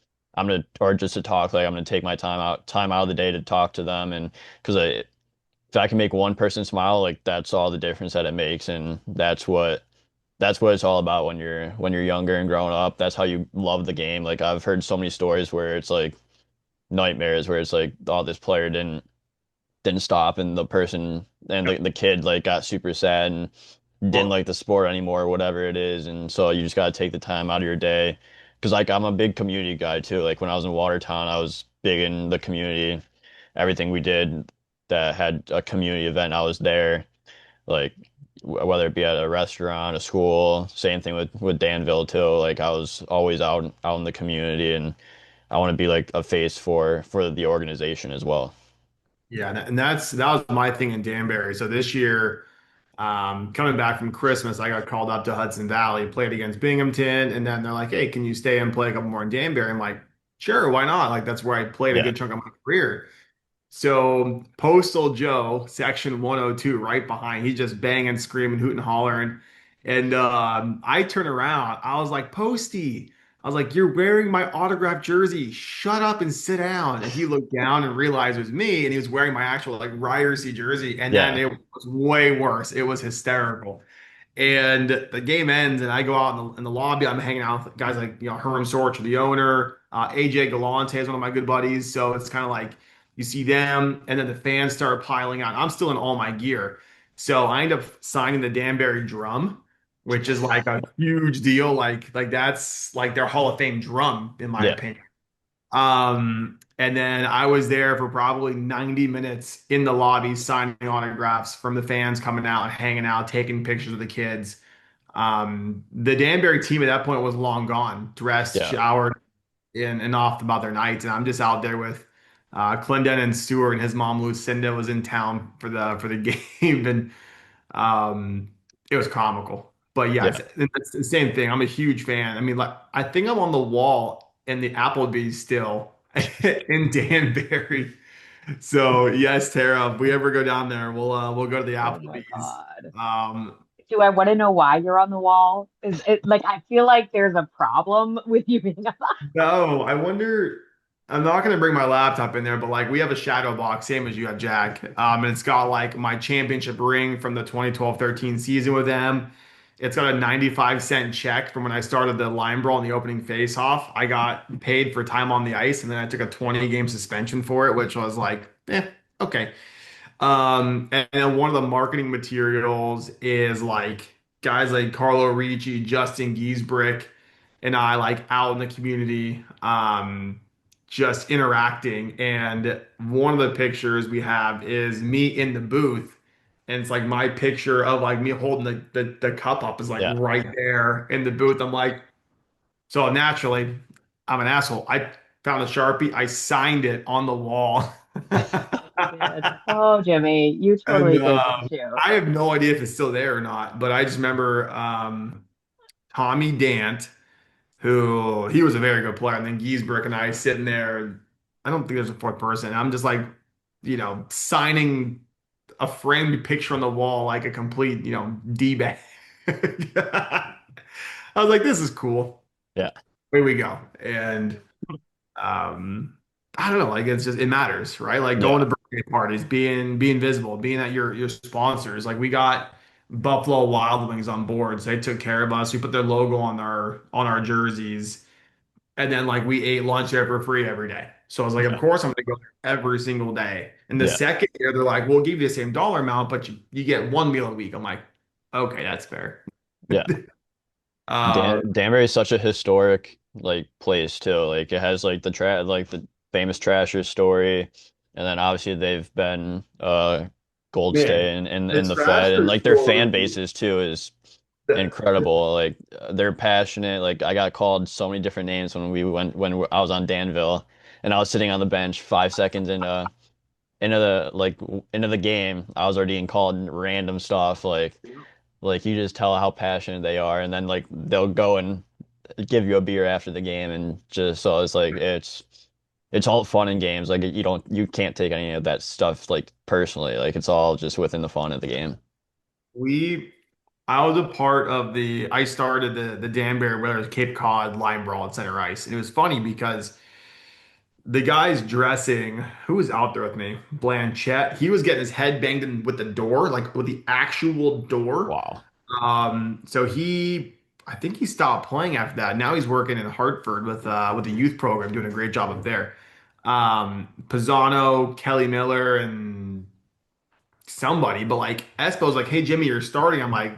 or just to talk, like I'm gonna take my time out of the day to talk to them, and because if I can make one person smile, like that's all the difference that it makes, and that's what it's all about when you're younger and growing up. That's how you love the game. Like I've heard so many stories where it's like nightmares, where it's like, oh, this player didn't stop, and the person and the kid like got super sad and didn't Well, like the sport anymore, whatever it is. And so you just got to take the time out of your day. Because like I'm a big community guy too. Like when I was in Watertown, I was big in the community. Everything we did that had a community event, I was there. Like whether it be at a restaurant, a school, same thing with Danville too. Like I was always out in the community, and I want to be like a face for the organization as well. yeah, and that was my thing in Danbury. So this year, coming back from Christmas, I got called up to Hudson Valley, played against Binghamton, and then they're like, "Hey, can you stay and play a couple more in Danbury?" I'm like, "Sure, why not?" Like that's where I played a Yeah, good chunk of my career. So Postal Joe, section 102, right behind, he's just banging, screaming, hooting, hollering. And I turn around. I was like, Posty, I was like, you're wearing my autographed jersey. Shut up and sit down. And he looked down and realized it was me, and he was wearing my actual like Ryerse jersey. And then yeah, it was way worse. It was hysterical. And the game ends, and I go out in the lobby. I'm hanging out with guys like Herm Sorch, the owner. AJ Galante is one of my good buddies. So it's kind of like you see them, and then the fans start piling on. I'm still in all my gear, so I end up signing the Danbury drum, which is like a huge deal. Like that's like their Hall of Fame drum, in my yeah, opinion. And then I was there for probably 90 minutes in the lobby signing autographs from the fans coming out and hanging out, taking pictures of the kids. The Danbury team at that point was long gone, dressed, yeah, showered, and off about their nights. And I'm just out there with Clendon and Stewart, and his mom Lucinda was in town for the game, and um, it was comical. But yeah, yeah. it's the same thing. I'm a huge fan. I mean, like I think I'm on the wall in the Applebee's still in Danbury. So yes, Tara, if we ever go down there, we'll go to the Oh my Applebee's. God. Um, Do I want to know why you're on the wall? Is it like I feel like there's a problem with you being on the no, I wonder. I'm not gonna bring my laptop in there, but like we have a shadow box, same as you have, Jack. And it's got like my championship ring from the 2012-13 season with them. It's got a 95-cent check from when I started the line brawl in the opening face-off. I got paid for time on the ice, and then I took a 20-game suspension for it, which was like, okay. And then one of the marketing materials is like guys like Carlo Ricci, Justin Giesbrick, and I like out in the community, just interacting. And one of the pictures we have is me in the booth. And it's like my picture of like me holding the cup up is like Yeah. right there in the booth. I'm like, so naturally, I'm an asshole. I found a Sharpie, I signed it on the wall. did. Oh, Jimmy, you And totally did, didn't you? I have no idea if it's still there or not, but I just remember Tommy Dant, who he was a very good player, and then Giesbrecht and I sitting there. I don't think there's a fourth person. I'm just like, signing a framed picture on the wall like a complete, D-bag. I was like, this is cool. Yeah. Here we go. And um I don't know, like it's just it matters, right? Like going Yeah. to birthday parties, being visible, being at your sponsors. Like we got Buffalo Wild Wings on board, so they took care of us. We put their logo on our jerseys, and then like we ate lunch there for free every day. So I was like, of Yeah. course I'm gonna go there every single day. And the Yeah. second year, they're like, we'll give you the same dollar amount, but you get one meal a week. I'm like, okay, that's fair. Yeah. Uh, Danbury is such a historic like place too. Like it has like the famous Trasher story, and then obviously they've been Gold Man, State the in the Fed, and Thrasher like their fan story. bases too is incredible. Like they're passionate. Like I got called so many different names when I was on Danville, and I was sitting on the bench 5 seconds into the game. I was already getting called random stuff like you just tell how passionate they are, and then like they'll go and give you a beer after the game, and just so it's like it's all fun and games. Like you can't take any of that stuff like personally. Like it's all just within the fun of the game. We, I was a part of I started the Danbury Whalers Cape Cod line brawl at center ice. And it was funny because the guy's dressing. Who was out there with me? Blanchett. He was getting his head banged in with the door, like with the actual door. Wow. So I think he stopped playing after that. Now he's working in Hartford with the youth program, doing a great job up there. Pisano, Kelly Miller, and somebody, but like Espo's like, "Hey Jimmy, you're starting." I'm like,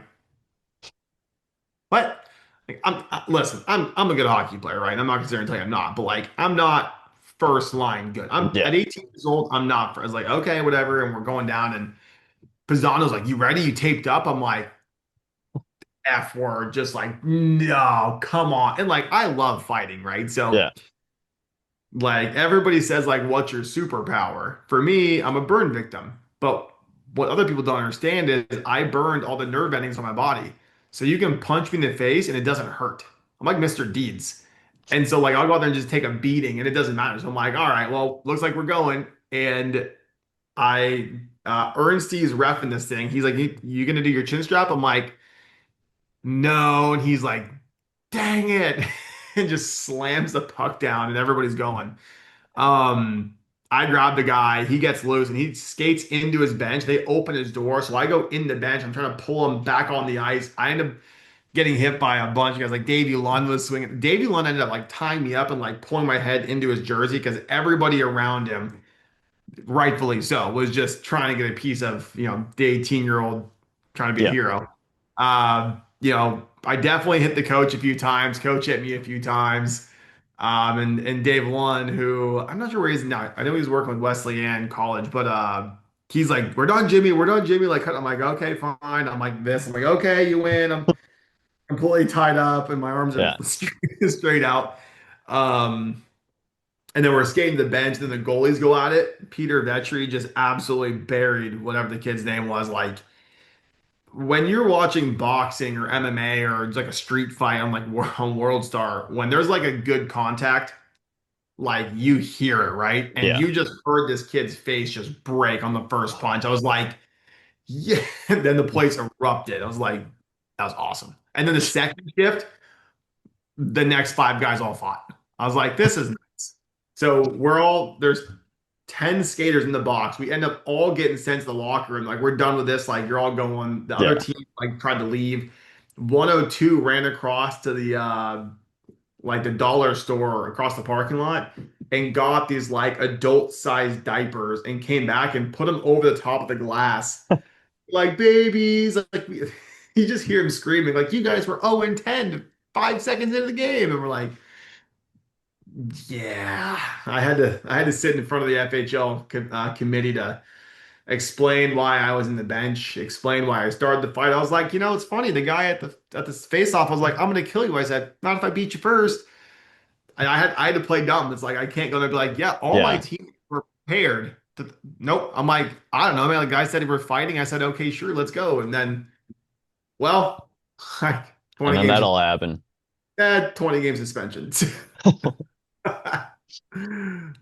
"What?" Like, listen, I'm a good hockey player, right? I'm not considering telling you I'm not, but like, I'm not first line good. I'm Yeah. at 18 years old. I'm not. I was like, okay, whatever, and we're going down, and Pisano's like, "You ready? You taped up?" I'm like, F word, just like, no, come on. And like, I love fighting, right? So, Yeah. like, everybody says, like, what's your superpower? For me, I'm a burn victim. But what other people don't understand is I burned all the nerve endings on my body. So you can punch me in the face and it doesn't hurt. I'm like Mr. Deeds. And so, like, I'll go out there and just take a beating and it doesn't matter. So I'm like, all right, well, looks like we're going. And Ernsty's reffing this thing. He's like, you gonna do your chin strap? I'm like, no. And he's like, dang it. And just slams the puck down and everybody's going. Um, I grab the guy, he gets loose and he skates into his bench. They open his door. So I go in the bench. I'm trying to pull him back on the ice. I end up getting hit by a bunch of guys. Like Davey Lund was swinging. Davey Lund ended up like tying me up and like pulling my head into his jersey because everybody around him, rightfully so, was just trying to get a piece of, the 18-year-old trying to be a Yeah. hero. I definitely hit the coach a few times. Coach hit me a few times. And Dave Lund, who I'm not sure where he is now. I know he was working with Wesley Ann College, but he's like, "We're done, Jimmy. We're done, Jimmy." Like, I'm like, "Okay, fine." I'm like this. I'm like, "Okay, you win." I'm completely tied up, and my arms are Yeah. straight out. Um, and then we're skating to the bench. Then the goalies go at it. Peter Vetri just absolutely buried whatever the kid's name was. Like when you're watching boxing or MMA or it's like a street fight on like on World Star, when there's like a good contact, like you hear it, right? And Yeah. you just heard this kid's face just break on the first punch. I was like, yeah. And then the place erupted. I was like, that was awesome. And then the second shift, the next five guys all fought. I was like, this is nuts. So there's 10 skaters in the box. We end up all getting sent to the locker room. Like, we're done with this. Like, you're all going. The other Yeah. team, like, tried to leave. 102 ran across to the dollar store across the parking lot and got these, like, adult-sized diapers and came back and put them over the top of the glass. Like, babies. Like, you just hear him screaming, like, you guys were 0 and 10 5 seconds into the game. And we're like, yeah, I had to sit in front of the FHL committee to explain why I was in the bench, explain why I started the fight. I was like, it's funny. The guy at the face off was like, "I'm gonna kill you." I said, "Not if I beat you first." And I had to play dumb. It's like I can't go there and be like, "Yeah, all my Yeah. team were prepared." Nope. I'm like, I don't know, man. The guy said we were fighting. I said, "Okay, sure, let's go." And then, well, And 20 then games, that'll happen. 20 game suspension. Yeah,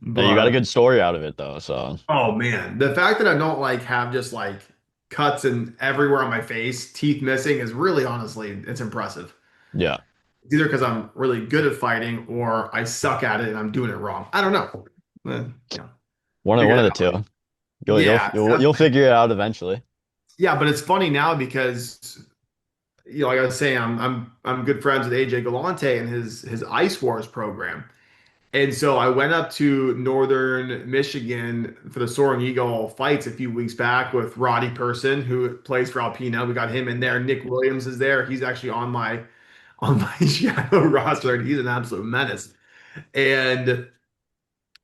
you got a But good story out of it though, so oh man, the fact that I don't like have just like cuts and everywhere on my face, teeth missing is really honestly it's impressive. yeah. It's either because I'm really good at fighting or I suck at it and I'm doing it wrong. I don't know. Yeah, One figure of it the out. two. Yeah, You'll figure it out eventually. yeah, but it's funny now because like I was saying, I'm good friends with AJ Galante and his Ice Wars program. And so I went up to Northern Michigan for the Soaring Eagle fights a few weeks back with Roddy Person, who plays for Alpena. We got him in there. Nick Williams is there. He's actually on my shadow roster, and he's an absolute menace. And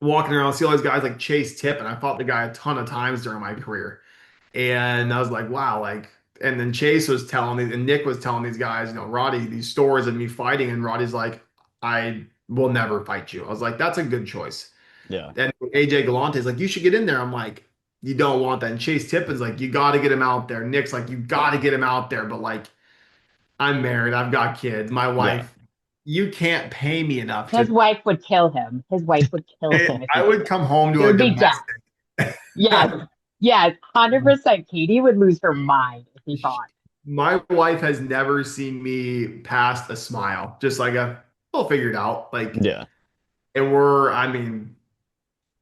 walking around, see all these guys like Chase Tip, and I fought the guy a ton of times during my career. And I was like, wow, like. And then Chase was telling me, and Nick was telling these guys, Roddy, these stories of me fighting, and Roddy's like, I will never fight you. I was like, that's a good choice. Yeah. And AJ Galante's like, you should get in there. I'm like, you don't want that. And Chase Tippin's like, you got to get him out there. Nick's like, you got to get him out there. But like, I'm married. I've got kids. My Yeah. wife, you can't pay me enough His to. wife would kill him. His wife would kill him if I he did would that. come home to There a would be death. domestic. Yes. Yes. 100%. Katie would lose her mind if he fought. My wife has never seen me past a smile. Just like we'll figure it out. Like, Yeah. I mean,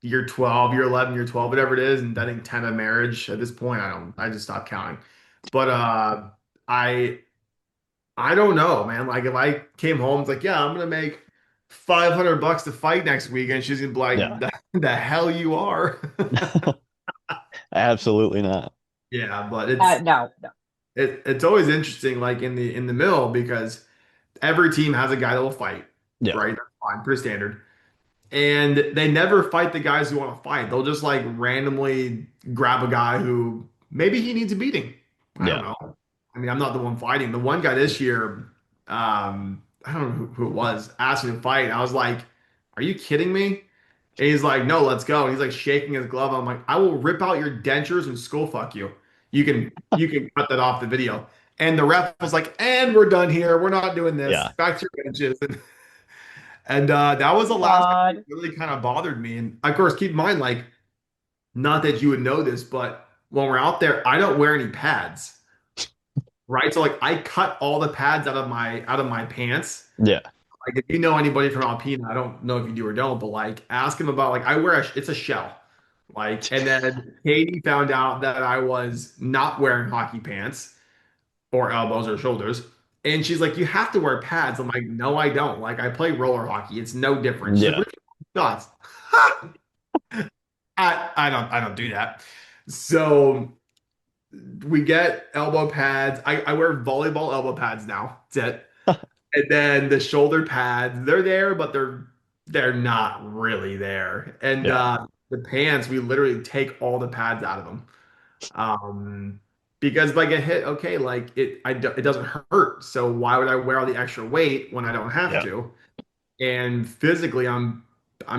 year 12, year 11, year 12, whatever it is, and I think 10 of marriage. At this point, I just stopped counting. But I I don't know, man. Like if I came home, it's like, yeah, I'm gonna make $500 to fight next week, and she's gonna be like, Yeah. the hell you are. Absolutely not. Yeah, but No, no. it's always interesting, like in the mill, because every team has a guy that will fight, Yeah. right? That's fine, pretty standard. And they never fight the guys who want to fight. They'll just like randomly grab a guy who maybe he needs a beating. I don't Yeah. know. I mean, I'm not the one fighting. The one guy this year, I don't know who it was, asked me to fight. I was like, "Are you kidding me?" And he's like, "No, let's go." And he's like shaking his glove. I'm like, "I will rip out your dentures and skull fuck you. You can cut that off the video." And the ref was like, "And we're done here. We're not doing this. Yeah. Back to your benches." And that was the last guy who God. really kind of bothered me. And of course, keep in mind, like, not that you would know this, but when we're out there, I don't wear any pads, right? So like I cut all the pads out of my pants. Yeah. Like if you know anybody from Alpena, I don't know if you do or don't, but like ask him about like I wear it's a shell. Like, and then Katie found out that I was not wearing hockey pants or elbows or shoulders. And she's like, you have to wear pads. I'm like, no, I don't. Like, I play roller hockey. It's no different. She's like, Yeah. what are you thoughts? I don't do that. So we get elbow pads. I wear volleyball elbow pads now. That's it. And then the shoulder pads, they're there, but they're not really there. And Yeah. the pants, we literally take all the pads out of them. Um, because if I get hit, okay, like it doesn't hurt. So why would I wear all the extra weight when I don't have Yeah. to? And physically, I'm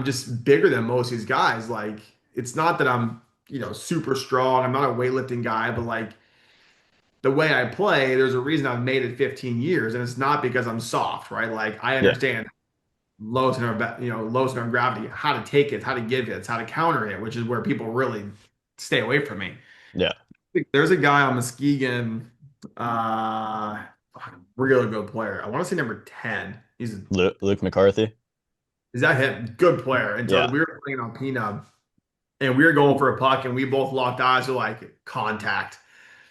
just bigger than most of these guys. Like it's not that I'm super strong. I'm not a weightlifting guy, but like the way I play, there's a reason I've made it 15 years, and it's not because I'm soft, right? Like I Yeah. understand low center of gravity, how to take it, how to give it, how to counter it, which is where people really stay away from me. Yeah. There's a guy on Muskegon, uh, really good player. I want to say number 10. Luke McCarthy. Is that him? Good player. Until Yeah. we were playing on Peanut and we were going for a puck and we both locked eyes with like contact.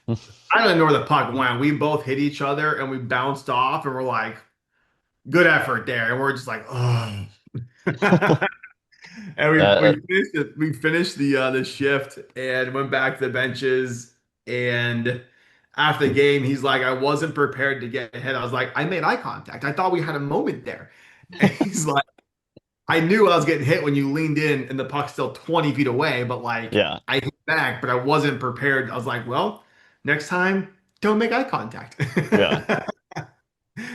I don't know where the puck went. We both hit each other and we bounced off and we're like, good effort there. And we're just like, oh. And we That finished we finished the shift and went back to the benches. And after the game, he's like, I wasn't prepared to get hit. I was like, I made eye contact. I thought we had a moment there. And he's like, I knew I was getting hit when you leaned in and the puck's still 20 feet away, but like yeah. I hit back, but I wasn't prepared. I was like, well, next time, don't make eye contact. Yeah.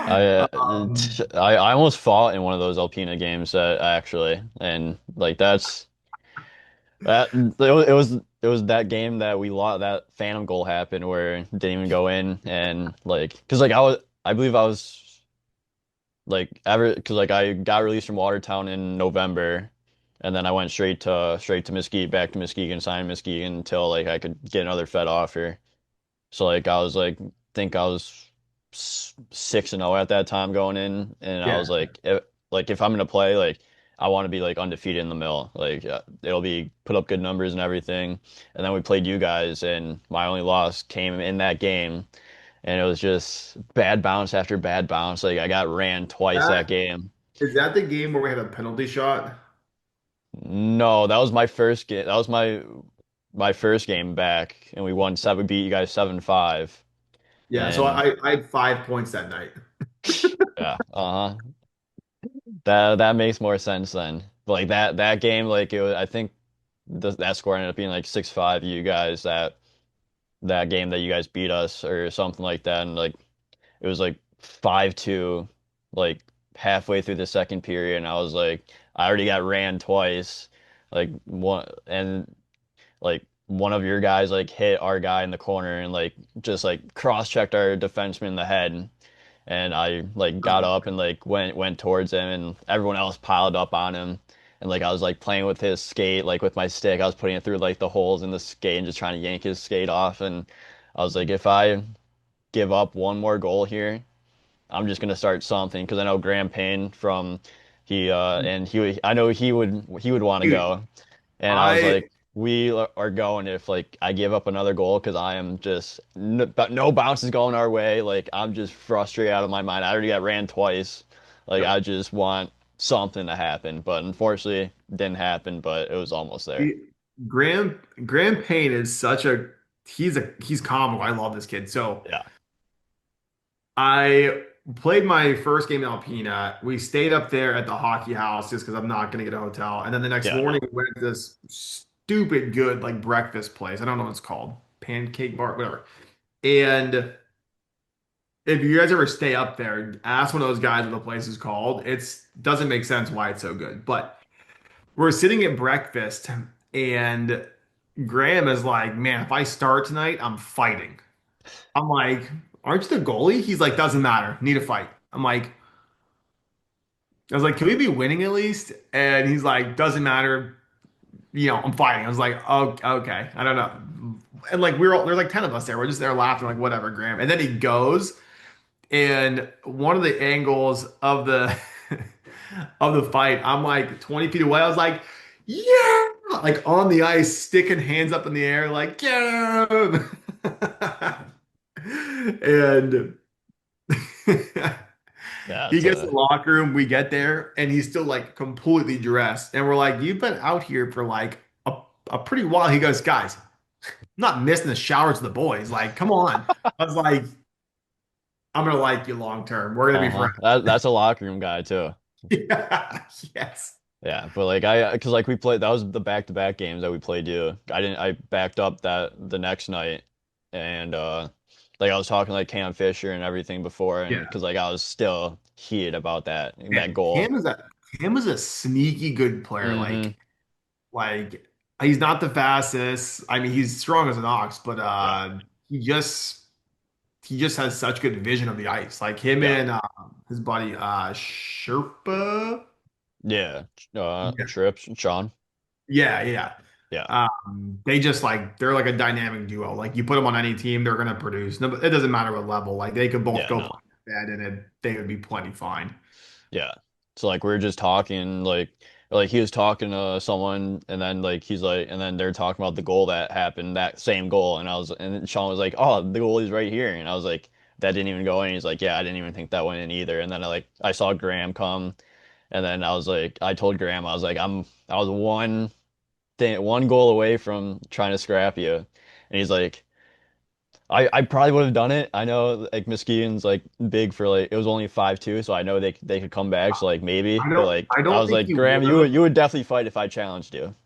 I, uh, Um, I almost fought in one of those Alpena games actually, and like it was that game that we lost, that Phantom goal happened where it didn't even go in, and like because like I believe I was like ever because like I got released from Watertown in November, and then I went straight to Mesquite, back to Muskegon, signed Muskegon until like I could get another Fed offer. So like I was like think I was 6-0 at that time going in, and I yeah. was like if I'm gonna play, like I want to be like undefeated in the mill. Like it'll be put up good numbers and everything. And then we played you guys, and my only loss came in that game, and it was just bad bounce after bad bounce. Like I got ran twice that That game. is that the game where we had a penalty shot? No, that was my first game. That was my first game back, and we won seven. We beat you guys 7-5. Yeah, so And I had 5 points that night. yeah, that makes more sense then. But like that game, like it was, I think that score ended up being like 6-5. You guys that game that you guys beat us or something like that, and like it was like 5-2, like halfway through the second period, and I was like, I already got ran twice, like one and like one of your guys like hit our guy in the corner and like just like cross-checked our defenseman in the head. And I like got Oh, up and like went towards him, and everyone else piled up on him. And like I was like playing with his skate, like with my stick. I was putting it through like the holes in the skate and just trying to yank his skate off. And I was like, if I give up one more goal here, I'm just gonna start something because I know Graham Payne from he and he I know he would want to dude, go. And I was I like, we are going if like I give up another goal because I am just but no bounces going our way. Like I'm just frustrated out of my mind. I already got ran twice. Like Yep. I just want something to happen, but unfortunately didn't happen. But it was almost there. He- Graham Payne is such he's comical. I love this kid. So Yeah, I played my first game in Alpena. We stayed up there at the hockey house just because I'm not going to get a hotel. And then the next yeah, morning, no, we went to this stupid good like breakfast place. I don't know what it's called, pancake bar, whatever. And if you guys ever stay up there, ask one of those guys what the place is called. It's doesn't make sense why it's so good. But we're sitting at breakfast, and Graham is like, "Man, if I start tonight, I'm fighting." I'm like, "Aren't you the goalie?" He's like, "Doesn't matter. Need a fight." I'm like, I was like, "Can we be winning at least?" And he's like, "Doesn't matter. I'm fighting." I was like, "Oh, okay. I don't know." And like there's like 10 of us there. We're just there laughing, like, whatever, Graham. And then he goes, and one of the angles of the of the fight, I'm like 20 feet away. I was like, "Yeah!" Like on the ice, sticking hands up in the air, like, "Yeah!" And yeah. he It's gets to a the locker room, we get there, and he's still like completely dressed. And we're like, "You've been out here for like a pretty while." He goes, "Guys, I'm not missing the showers with the boys. Like, come on." I was like, "I'm gonna like you long term. We're gonna be uh-huh. friends." That's a locker room guy too. Yeah. Yes. Yeah, but like because like we played that was the back-to-back games that we played you. I backed up that the next night, and like I was talking like Cam Fisher and everything before, and Yeah. because like I was still heated about that Man, goal. Cam is a sneaky good player. Hmm. Like he's not the fastest. I mean, he's strong as an ox, but Yeah, he just he just has such good vision of the ice. Like him yeah, and his buddy Sherpa. yeah. Yeah, Trips, Sean. yeah, yeah. Yeah, They just like they're like a dynamic duo. Like you put them on any team, they're gonna produce. No, it doesn't matter what level. Like they could both yeah, go no. play bad and they would be plenty fine. Yeah. So like we are just talking like he was talking to someone and then like he's like and then they're talking about the goal that happened, that same goal and Sean was like, "Oh, the goal is right here." And I was like, "That didn't even go in." He's like, "Yeah, I didn't even think that went in either." And then I saw Graham come and then I was like I told Graham I was like I was one goal away from trying to scrap you. And he's like I probably would have done it. I know like Muskegon's like big for like it was only 5-2, so I know they could come back, so like maybe. But like I I don't was think like, he Graham, would have. you would definitely fight if I challenged you.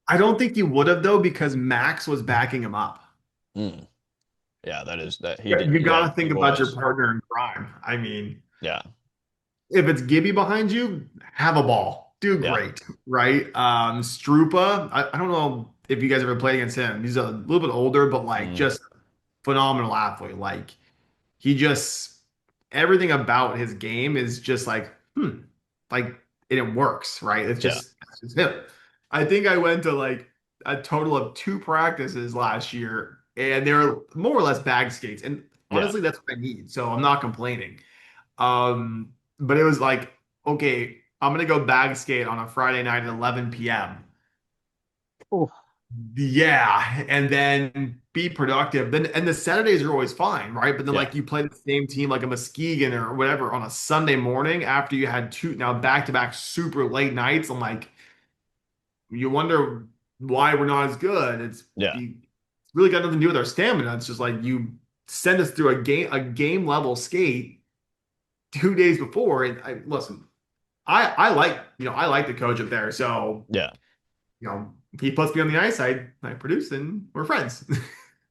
I don't think he would have though because Max was backing him up. Mm. Yeah, that is that he Yeah, did. you Yeah, got to he think about your was. partner in crime. I mean, Yeah, if it's Gibby behind you, have a ball. Do yeah, great, right? Strupa, I don't know if you guys ever played against him. He's a little bit older, but like mm, just phenomenal athlete. Like he just everything about his game is just like, like and it works, right? yeah, It's just him. I think I went to like a total of two practices last year, and they were more or less bag skates. And yeah. honestly, that's what I need. So I'm not complaining. But it was like, okay, I'm gonna go bag skate on a Friday night at 11 p.m. Oof. Yeah, and then be productive. Then and the Saturdays are always fine, right? But then Yeah. like you play the same team like a Muskegon or whatever on a Sunday morning after you had two now back-to-back super late nights. I'm like, you wonder why we're not as good. Yeah. It's really got nothing to do with our stamina. It's just like you send us through a game level skate 2 days before. And listen, I like I like the coach up there. So Yeah. he puts me on the ice, I produce, and we're friends.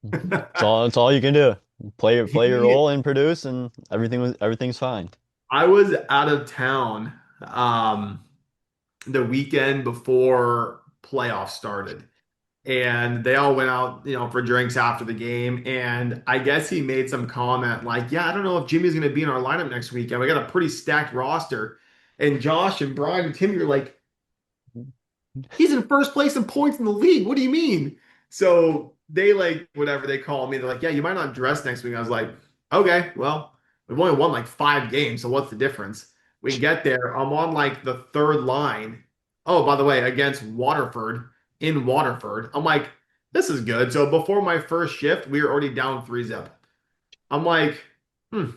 It's all you can do. Play your He, role and produce, and everything's fine. I was out of town the weekend before playoffs started, and they all went out, for drinks after the game. And I guess he made some comment like, "Yeah, I don't know if Jimmy's going to be in our lineup next weekend. We got a pretty stacked roster." And Josh and Brian and Timmy are like, "He's in first place in points in the league. What do you mean?" So they like whatever they call me. They're like, "Yeah, you might not dress next week." I was like, "Okay, well, we've only won like 5 games, so what's the difference?" We get there. I'm on like the third line. Oh, by the way, against Waterford in Waterford. I'm like, this is good. So before my first shift, we were already down 3-zip. I'm like, hmm,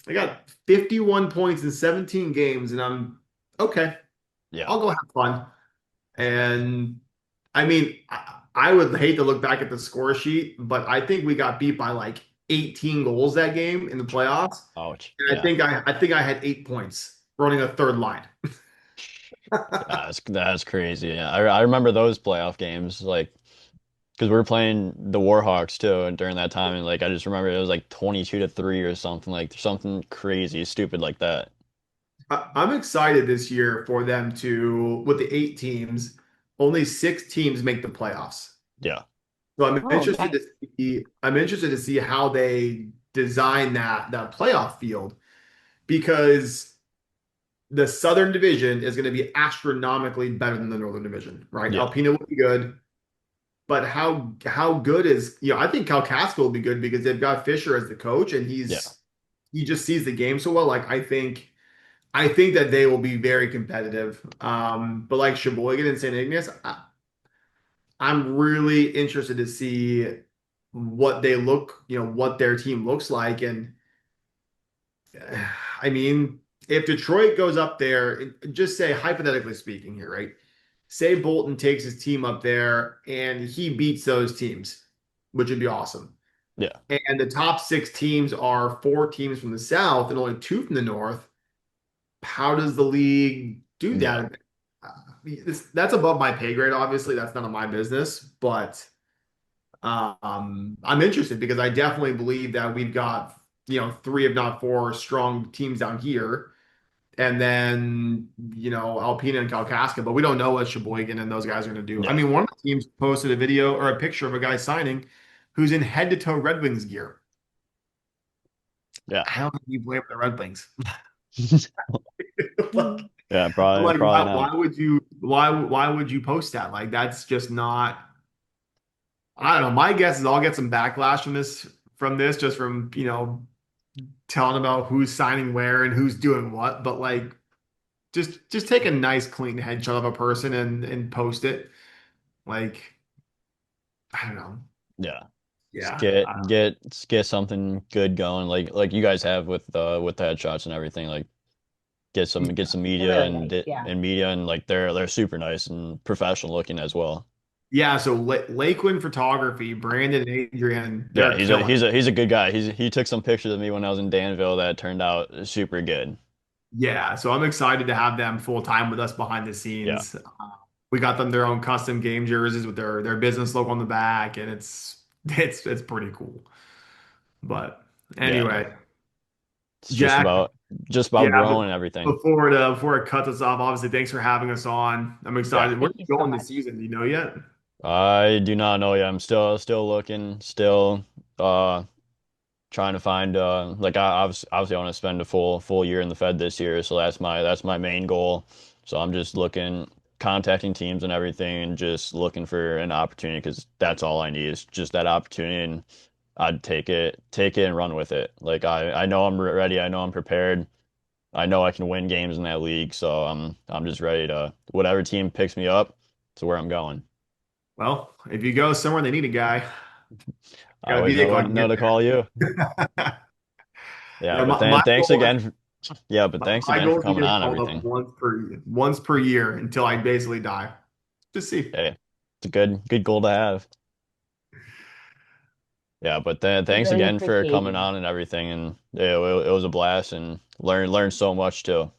I got 51 points in 17 games, and I'm okay. Yeah. I'll go have fun. And I mean, I would hate to look back at the score sheet, but I think we got beat by like 18 goals that game in the playoffs. Ouch. And Yeah. I think I had 8 points running a third line. Yeah, that's crazy. Yeah, I remember those playoff games, like because we were playing the Warhawks too, and during that time, and like I just remember it was like 22-3 or something, like something crazy, stupid like that. I'm excited this year for them to, with the 8 teams, only 6 teams make the playoffs. Yeah, So Oh, nice. I'm interested to see how they design that playoff field because the Southern Division is going to be astronomically better than the Northern Division, right? yeah, Alpena will be good, but how good is, I think Kalkaska will be good because they've got Fisher as the coach and yeah, he just sees the game so well. Like I think that they will be very competitive. But like Sheboygan and St. Ignace, I'm really interested to see what they look, what their team looks like. And I mean, if Detroit goes up there, just say hypothetically speaking here, right? Say Bolton takes his team up there and he beats those teams, which would be awesome. yeah, And the top 6 teams are 4 teams from the South and only 2 from the North. How does the league do yeah, that? That's above my pay grade, obviously. That's none of my business, but I'm interested because I definitely believe that we've got, 3 if not 4 strong teams down here. And then, Alpena and Kalkaska, but we don't know what Sheboygan and those guys are going to do. I yeah, mean, one of the teams posted a video or a picture of a guy signing who's in head to toe Red Wings gear. yeah. I don't think you play for the Red Wings. Like, Yeah, I'm probably like, probably why not. would you why would you post that? Like that's just not I don't know. My guess is I'll get some backlash from this just from, telling about who's signing where and who's doing what. But like just take a nice clean headshot of a person and post it. Like, I don't know. Yeah. Just Yeah. get something good going, like you guys have with the headshots and everything. Like get some They're media really and nice. Yeah. like they're super nice and professional looking as well. Yeah, so Lakeland Photography, Brandon and Adrian, Yeah, they're he's a killing. he's a he's a good guy. He took some pictures of me when I was in Danville that turned out super good. Yeah, so I'm excited to have them full time with us behind the Yeah. scenes. We got them their own custom game jerseys with their business logo on the back, and it's pretty cool. But Yeah, no. anyway, It's Jack, just about yeah, but growing and everything. before it cuts us off, obviously, thanks for having us on. I'm Yeah. excited. Where are Thank you you so going this much. season? Do you know yet? I do not know yet. I'm still looking, still uh trying to find like obviously I want to spend a full year in the Fed this year, so that's my main goal. So I'm just looking, contacting teams and everything, and just looking for an opportunity because that's all I need is just that opportunity, and I'd take it and run with it. Like I know I'm ready, I know I'm prepared, I know I can win games in that league, so I'm just ready to whatever team picks me up to where I'm going. Well, if you go somewhere they need a guy, I got a always vehicle, I can know get to call you. there. Yeah, Yeah, but my thanks goal is again. Yeah, but thanks my again goal for is to coming get on and called up everything. once per year until I basically die. Just see. Hey, it's a good goal to have. Yeah, but then We thanks really again for appreciate coming you. on and everything, and it was a blast and learned so much too.